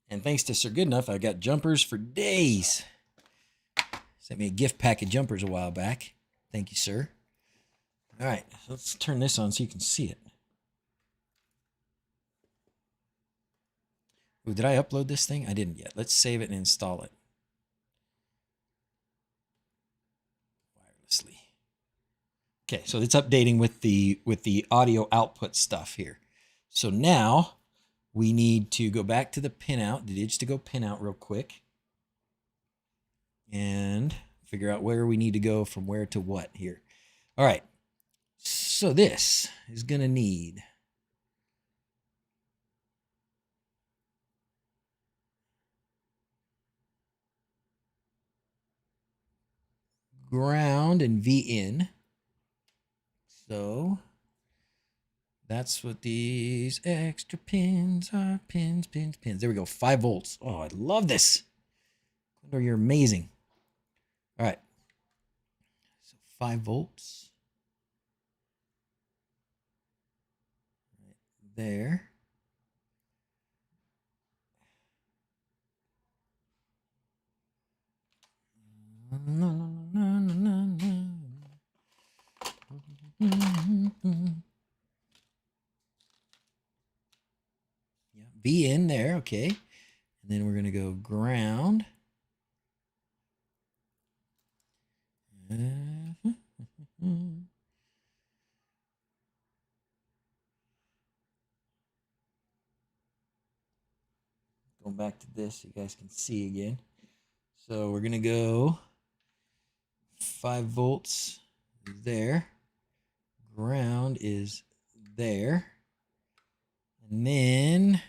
And thanks to Sir Goodenough, I got jumpers for days. Sent me a gift pack of jumpers a while back. Thank you, sir. All right, let's turn this on so you can see it. Ooh, did I upload this thing? I didn't yet. Let's save it and install it wirelessly. Okay, so it's updating with the audio output stuff here. So now we need to go back to the pinout, the Dig2Go pinout real quick, and figure out where we need to go from where to what here. All right, so this is going to need ground and V in. So that's what these extra pins are. Pins. There we go. 5 volts. Oh, I love this. Quindor, you're amazing. All right. So 5 volts. Right there. V in there, okay. And then we're gonna go ground. Going back to this so you guys can see again. So we're gonna go 5 volts there. Ground is there. And then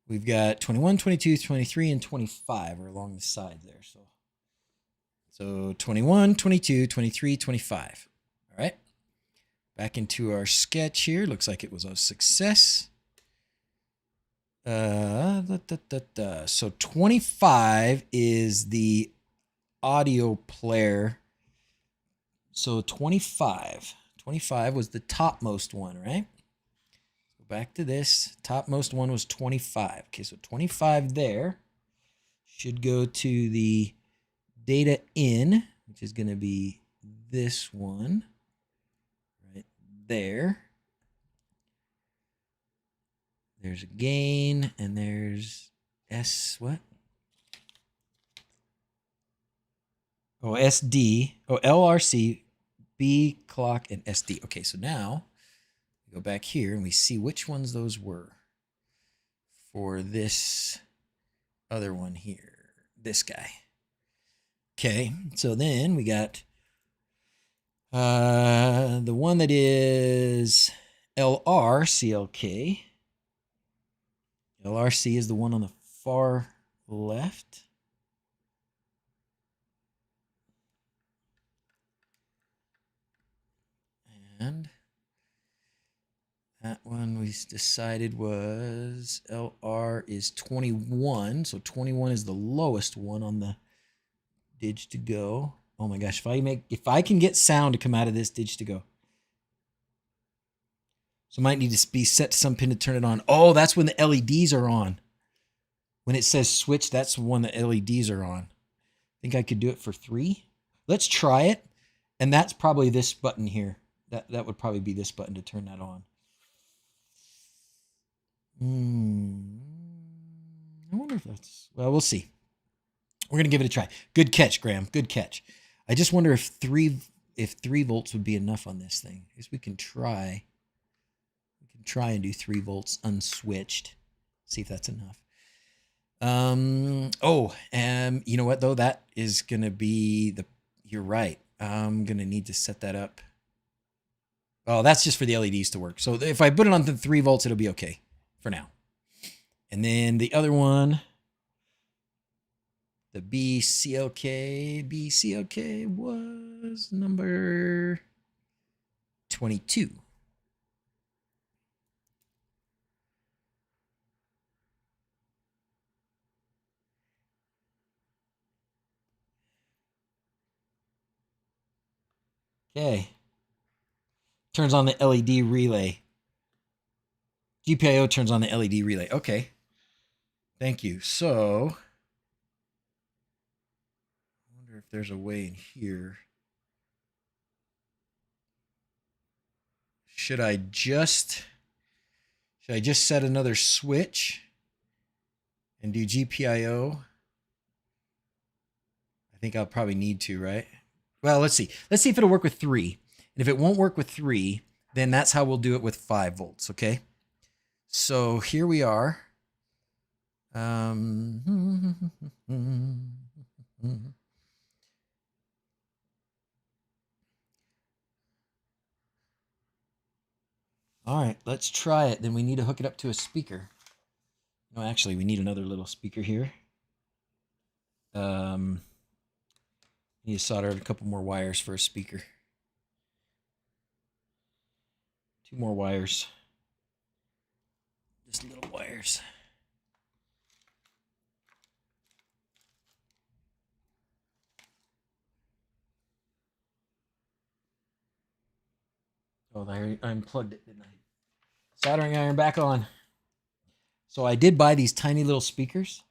we've got 21, 22, 23, and 25 are along the sides there. So 21, 22, 23, 25. All right. Back into our sketch here. Looks like it was a success. So 25 is the audio player. So 25 was the topmost one, right? Go back to this. Topmost one was 25. Okay, so 25 there should go to the data in, which is going to be this one right there. There's a gain, and there's what? Oh, SD. Oh, LRC, B, clock, and SD. Okay, so now we go back here, and we see which ones those were for this other one here, this guy. Okay, so then we got the one that is LRCLK. LRC is the one on the far left. And that one we decided was LR is 21. So 21 is the lowest one on the Dig2Go. Oh my gosh, if I can get sound to come out of this Dig2Go. So might need to be set to some pin to turn it on. Oh, that's when the LEDs are on. When it says switch, that's when the LEDs are on. I think I could do it for 3. Let's try it. And that's probably this button here. That would probably be this button to turn that on. I wonder if that's... Well, we'll see. We're going to give it a try. Good catch, Graham. Good catch. I just wonder if 3 volts would be enough on this thing. I guess we can try. We can try and do 3 volts unswitched. See if that's enough. You know what, though? That is going to be the... You're right. I'm going to need to set that up. Oh, that's just for the LEDs to work. So if I put it on to 3 volts, it'll be okay for now. And then the other one, the BCLK was number 22. Okay. Turns on the LED relay. GPIO turns on the LED relay. Okay. Thank you. So, I wonder if there's a way in here. Should I just set another switch and do GPIO? I think I'll probably need to, right? Well, let's see. Let's see if it'll work with 3. And if it won't work with 3, then that's how we'll do it with 5 volts, okay? So here we are. All right, let's try it. Then we need to hook it up to a speaker. No, actually, we need another little speaker here. Need to solder a couple more wires for a speaker. 2 more wires. Just little wires. Oh, I unplugged it, didn't I? Soldering iron back on. So I did buy these tiny little speakers.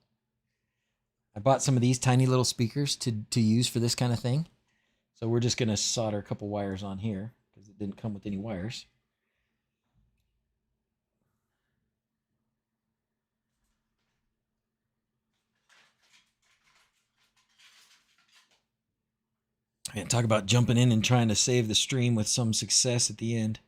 I bought some of these tiny little speakers to use for this kind of thing. So we're just going to solder a couple wires on here because it didn't come with any wires. And talk about jumping in and trying to save the stream with some success at the end.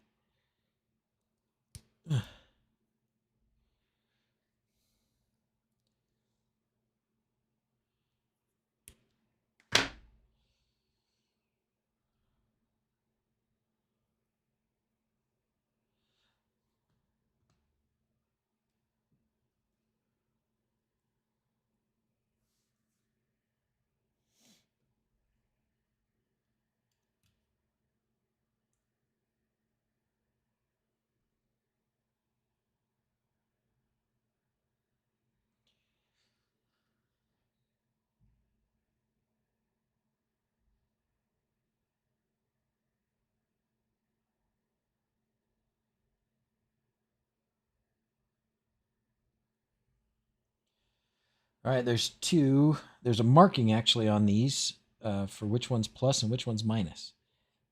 All right, there's two. There's a marking actually on these for which one's plus and which one's minus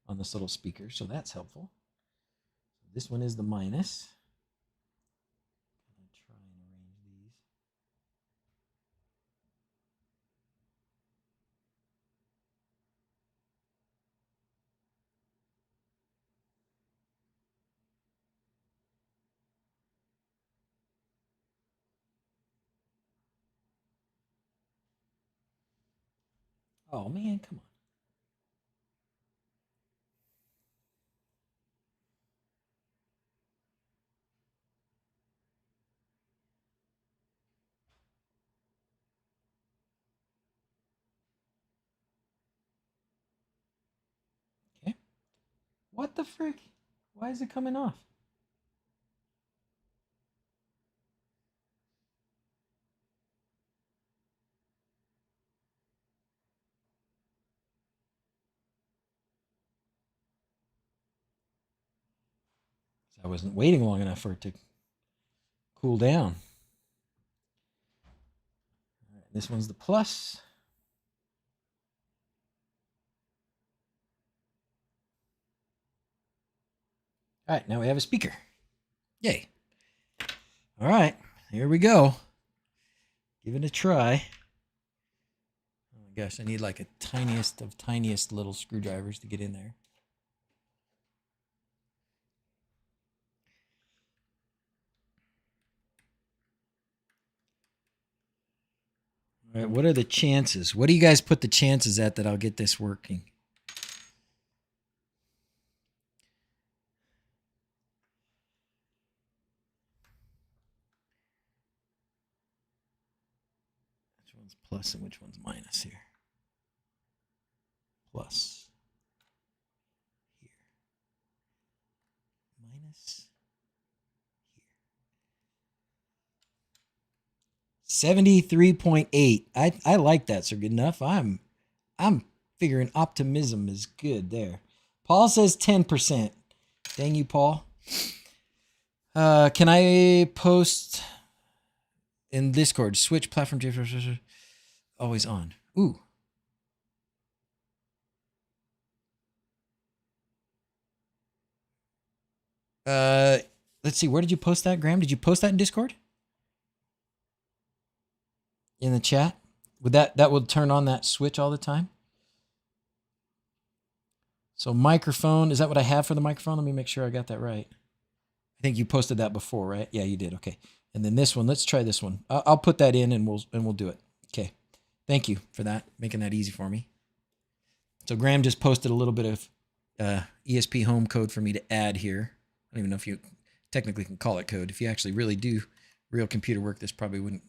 on this little speaker, so that's helpful. This one is the minus. I'm gonna try and arrange these. Oh man, come on. Okay. What the frick? Why is it coming off? I wasn't waiting long enough for it to cool down. All right, this one's the plus. All right, now we have a speaker. Yay. All right, here we go. Give it a try. Oh my gosh, I need like a tiniest of tiniest little screwdrivers to get in there. All right, what are the chances? What do you guys put the chances at that I'll get this working? Which one's plus and which one's minus here? Plus. Here. Minus. Here. 73.8. I like that, sir. Good enough. I'm figuring optimism is good there. Paul says 10%. Dang you, Paul. Can I post in Discord? Switch platform always on. Ooh. Let's see. Where did you post that, Graham? Did you post that in Discord? In the chat? Would that would turn on that switch all the time? So microphone, is that what I have for the microphone? Let me make sure I got that right. I think you posted that before, right? Yeah, you did. Okay. And then this one, let's try this one. I'll put that in and we'll do it. Okay. Thank you for that, making that easy for me. So Graham just posted a little bit of ESP home code for me to add here. I don't even know if you technically can call it code. If you actually really do real computer work, this probably wouldn't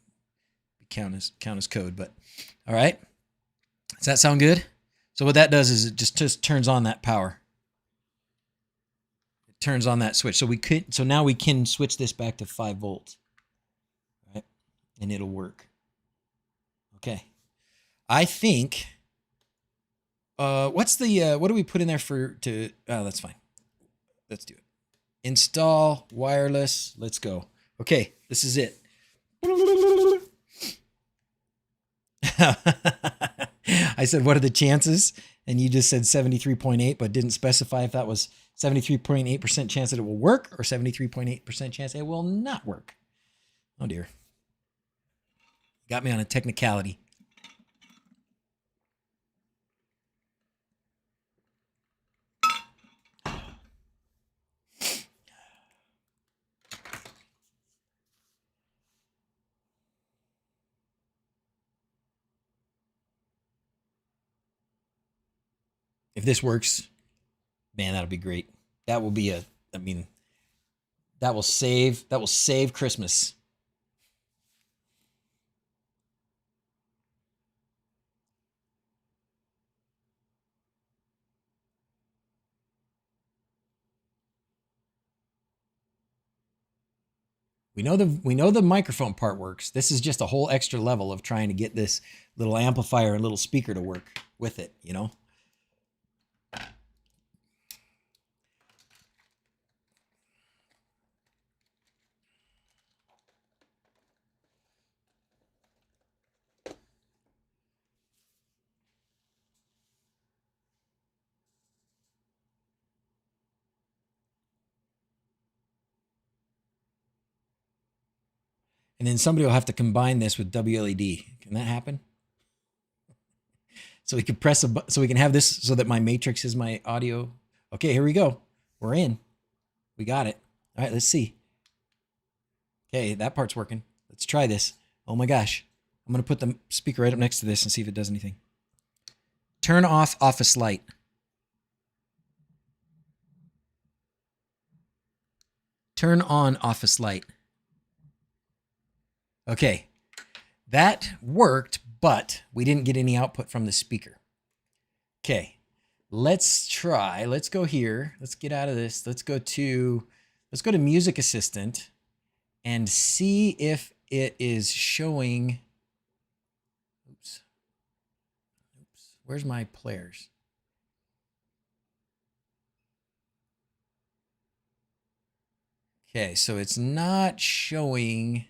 count as code, but all right. Does that sound good? So what that does is it just turns on that power. It turns on that switch. So now we can switch this back to 5 volts. Right? And it'll work. Okay. I think what do we put in there that's fine. Let's do it. Install wireless. Let's go. Okay, this is it. I said, what are the chances? And you just said 73.8, but didn't specify if that was 73.8% chance that it will work or 73.8% chance it will not work. Oh dear. Got me on a technicality. If this works, man, that'll be great. That will be that will save Christmas. We know the microphone part works. This is just a whole extra level of trying to get this little amplifier and little speaker to work with it, you know? And then somebody will have to combine this with wLED. Can that happen? So we can press a button, so we can have this so that my matrix is my audio. Okay, here we go. We're in. We got it. All right, let's see. Okay, that part's working. Let's try this. Oh my gosh. I'm going to put the speaker right up next to this and see if it does anything. Turn off office light. Turn on office light. Okay, that worked, but we didn't get any output from the speaker. Okay, let's try. Let's go here. Let's get out of this. Let's go to Music Assistant and see if it is showing. Oops. Where's my players? Okay, so it's not showing.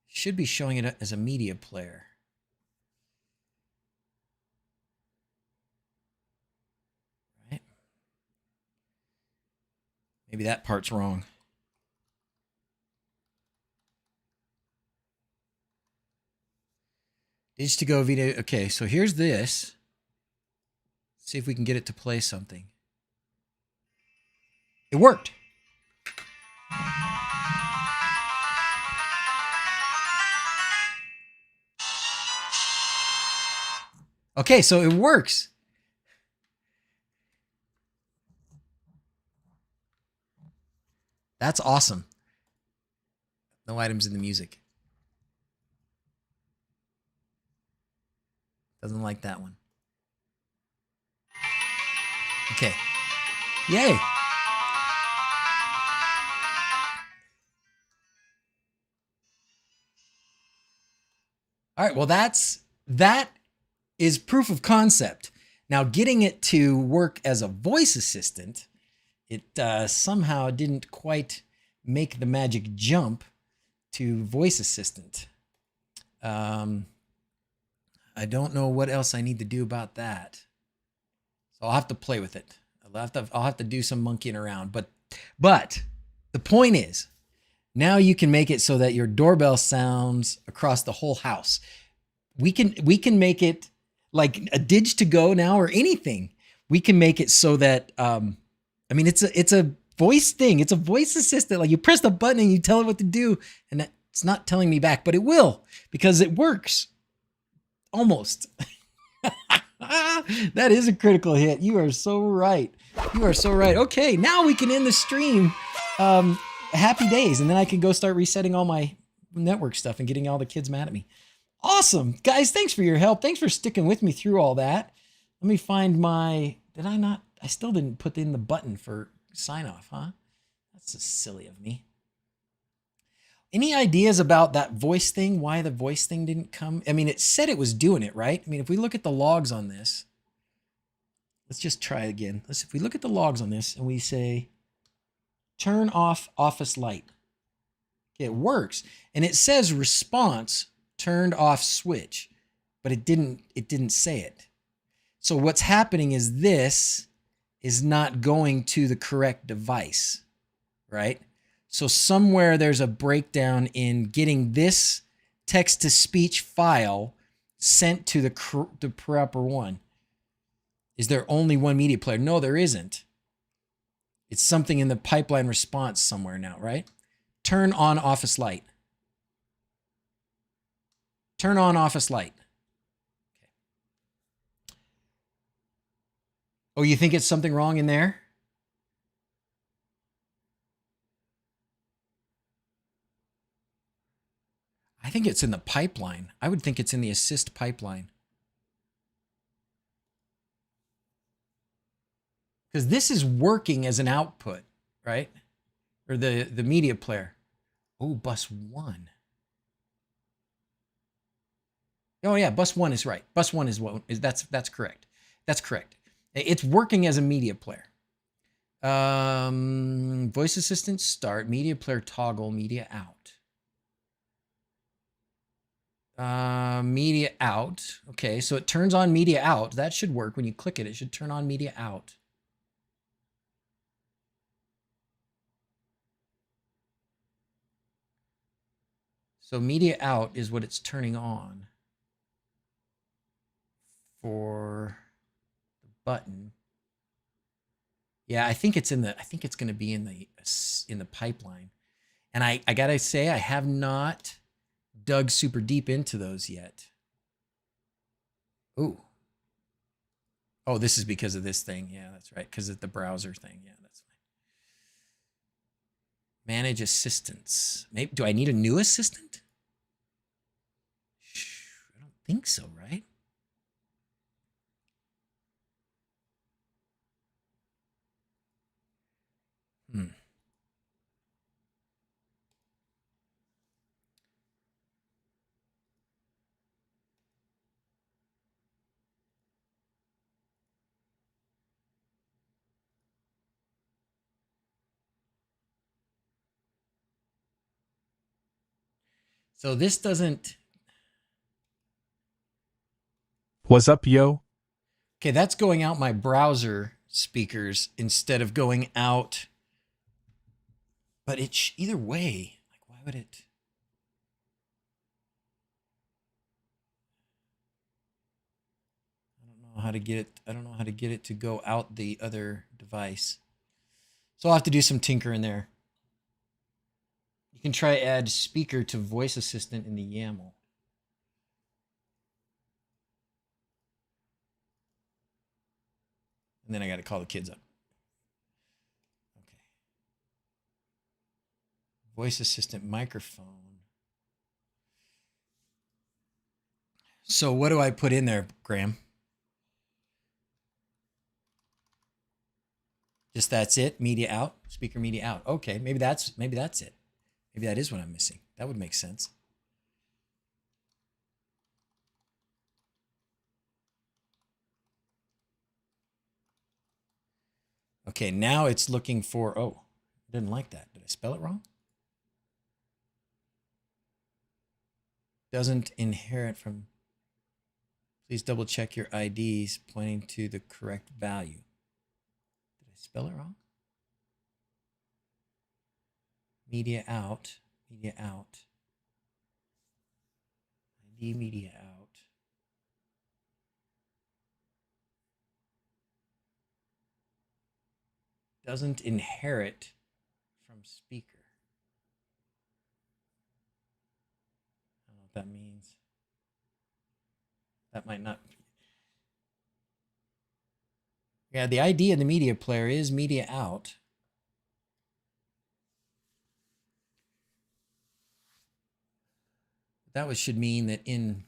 Should be showing it as a media player. Right? Maybe that part's wrong. Dig2Go video. Okay, so here's this. Let's see if we can get it to play something. It worked. Okay, so it works. That's awesome. No items in the music. Doesn't like that one. Okay. Yay. All right, well, that is proof of concept. Now, getting it to work as a voice assistant, it somehow didn't quite make the magic jump to voice assistant. I don't know what else I need to do about that. So I'll have to play with it. I'll have to do some monkeying around. But the point is, now you can make it so that your doorbell sounds across the whole house. We can make it like a Dig2Go now or anything. We can make it so that it's a voice thing. It's a voice assistant. Like you press the button and you tell it what to do, and it's not telling me back, but it will because it works. Almost. That is a critical hit. You are so right. You are so right. Okay, now we can end the stream. Happy days, and then I can go start resetting all my network stuff and getting all the kids mad at me. Awesome. Guys, thanks for your help. Thanks for sticking with me through all that. Let me find my... I still didn't put in the button for sign off, huh? That's so silly of me. Any ideas about that voice thing? Why the voice thing didn't come? I mean, it said it was doing it, right? I mean, if we look at the logs on this, let's just try again. If we look at the logs on this and we say, turn off office light. Okay, it works. And it says response turned off switch, but it didn't say it. So what's happening is this is not going to the correct device, right? So somewhere there's a breakdown in getting this text-to-speech file sent to the proper one. Is there only one media player? No, there isn't. It's something in the pipeline response somewhere now, right? Turn on office light. Turn on office light. Oh, you think it's something wrong in there? I think it's in the pipeline. I would think it's in the assist pipeline. Because this is working as an output, right? Or the media player. Oh, bus 1. Oh yeah, bus 1 is right. Bus 1 is what is that's correct. That's correct. It's working as a media player. Voice assistant start, media player toggle, media out. Media out. Okay, so it turns on media out. That should work. When you click it, it should turn on media out. So media out is what it's turning on for the button. Yeah, I think it's going to be in the pipeline. And I got to say, I have not dug super deep into those yet. Ooh. Oh, this is because of this thing. Yeah, that's right. Because of the browser thing. Yeah, that's fine. Manage assistants. Maybe, do I need a new assistant? I don't think so, right? So this doesn't. What's up, yo? Okay, that's going out my browser speakers instead of going out. But it's either way. Like, why would it? I don't know how to get it. I don't know how to get it to go out the other device. So I'll have to do some tinkering there. You can try add speaker to voice assistant in the YAML. And then I got to call the kids up. Okay. Voice assistant microphone. So what do I put in there, Graham? Just that's it? Media out? Speaker media out. Okay, maybe that's it. Maybe that is what I'm missing. That would make sense. Okay, now it's looking for, oh, I didn't like that. Did I spell it wrong? Doesn't inherit from, please double check your IDs pointing to the correct value. Did I spell it wrong? Media out, ID media out. Doesn't inherit from speaker. I don't know what that means. That might not. Yeah, the ID of the media player is media out. That should mean that in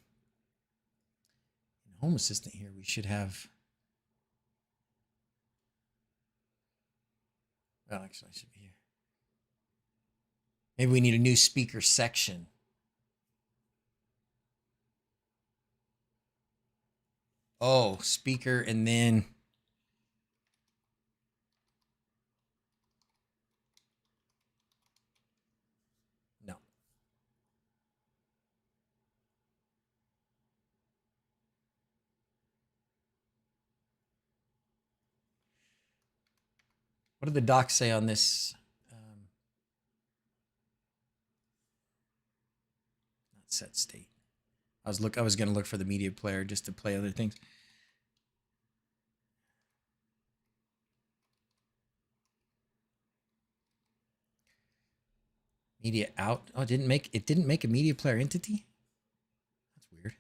Home Assistant here, we should have. Well, actually, I should be here. Maybe we need a new speaker section. Oh, speaker and then. No. What did the docs say on this? Not set state. I was going to look for the media player just to play other things. Media out. Oh, it didn't make a media player entity? That's weird.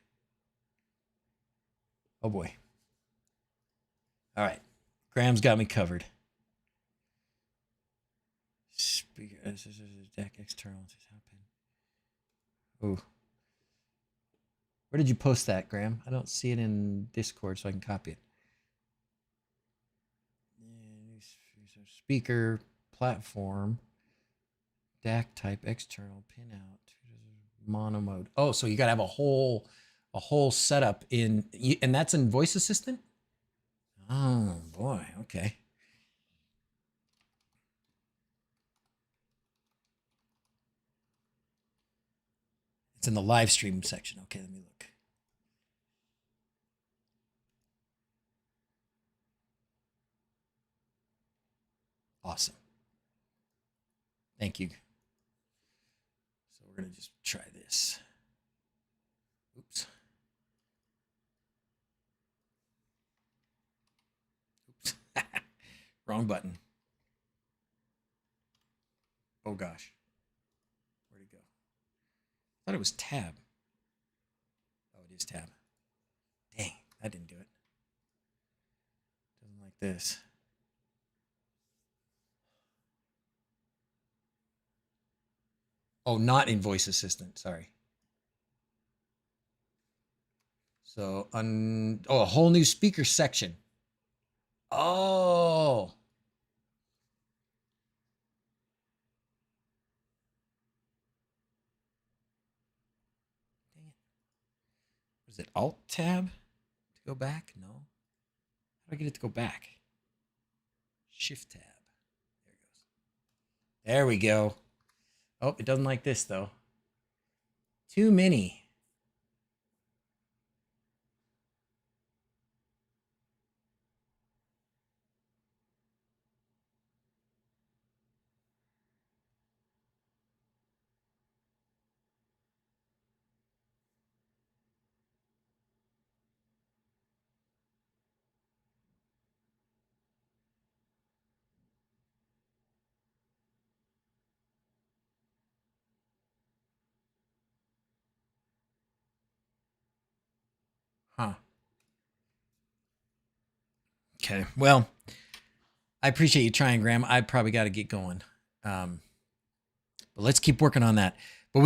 Oh boy. All right. Graham's got me covered. Speaker, deck external. Ooh. Where did you post that, Graham? I don't see it in Discord, so I can copy it. Speaker, platform, DAC type, external, pin out, mono mode. Oh, so you got to have a whole setup in, and that's in Voice Assistant? Oh, boy. Okay. It's in the live stream section. Okay, let me look. Awesome. Thank you. So we're going to just try this. Oops. Oops. Wrong button. Oh, gosh. Where'd it go? I thought it was tab. Oh, it is tab. Dang, that didn't do it. Doesn't like this. Oh, not in Voice Assistant. Sorry. So, a whole new speaker section. Oh. Dang it. Was it Alt Tab to go back? No. How do I get it to go back? Shift Tab. There it goes. There we go. Oh, it doesn't like this, though. Too many. Huh. Okay. Well, I appreciate you trying, Graham. I probably got to get going. But let's keep working on that. But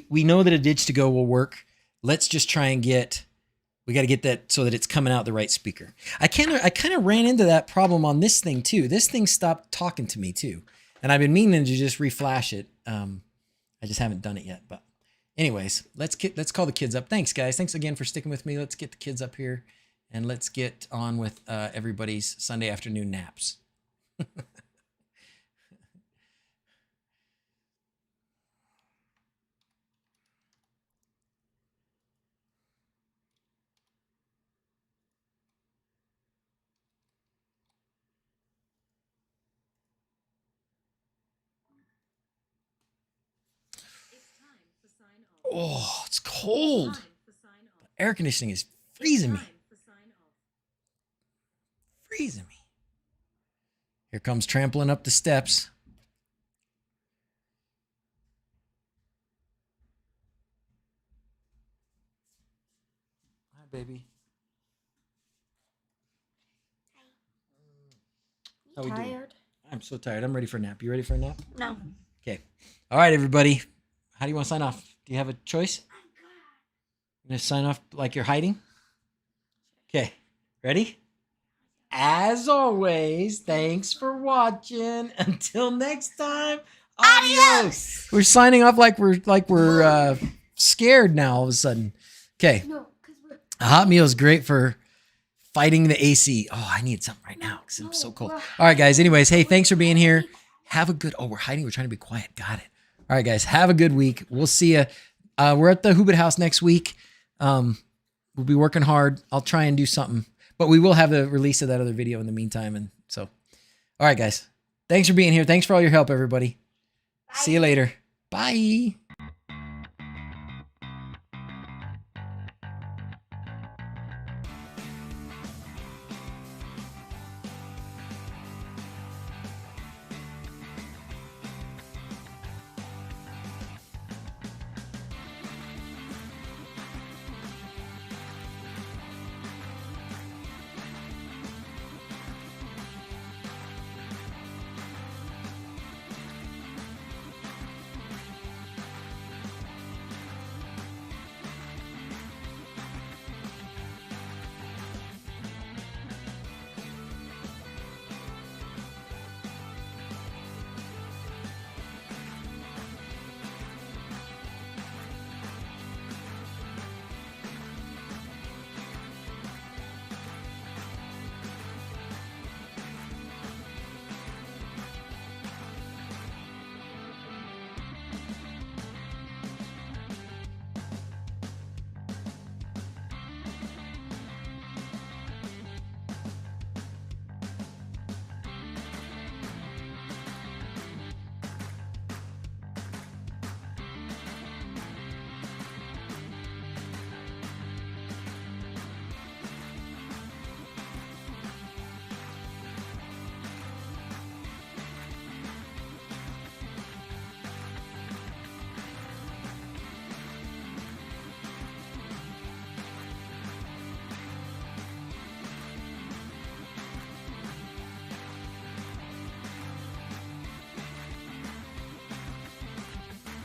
we know that a Dig2Go will work. Let's just try and we got to get that so that it's coming out the right speaker. I kind of ran into that problem on this thing too. This thing stopped talking to me too. And I've been meaning to just reflash it. I just haven't done it yet, but anyways, let's call the kids up. Thanks, guys. Thanks again for sticking with me. Let's get the kids up here, and let's get on with everybody's Sunday afternoon naps. Oh, it's cold. The air conditioning is freezing me. Freezing me. Here comes trampling up the steps. Hi, baby. How we doing? I'm so tired. I'm ready for a nap. You ready for a nap? No. Okay. All right, everybody. How do you want to sign off? Do you have a choice? You going to sign off like you're hiding? Okay. Ready? As always, thanks for watching. Until next time, adios. We're signing off like we're scared now all of a sudden. Okay. No, because a hot meal is great for fighting the AC. Oh, I need something right now because I'm so cold. All right, guys. Anyways, hey, thanks for being here. Have a good. Oh, we're hiding. We're trying to be quiet. Got it. All right, guys. Have a good week. We'll see you. We're at the wHobbit-House next week. We'll be working hard. I'll try and do something. But we will have the release of that other video in the meantime. And so, all right, guys. Thanks for being here. Thanks for all your help, everybody. Bye. See you later. Bye.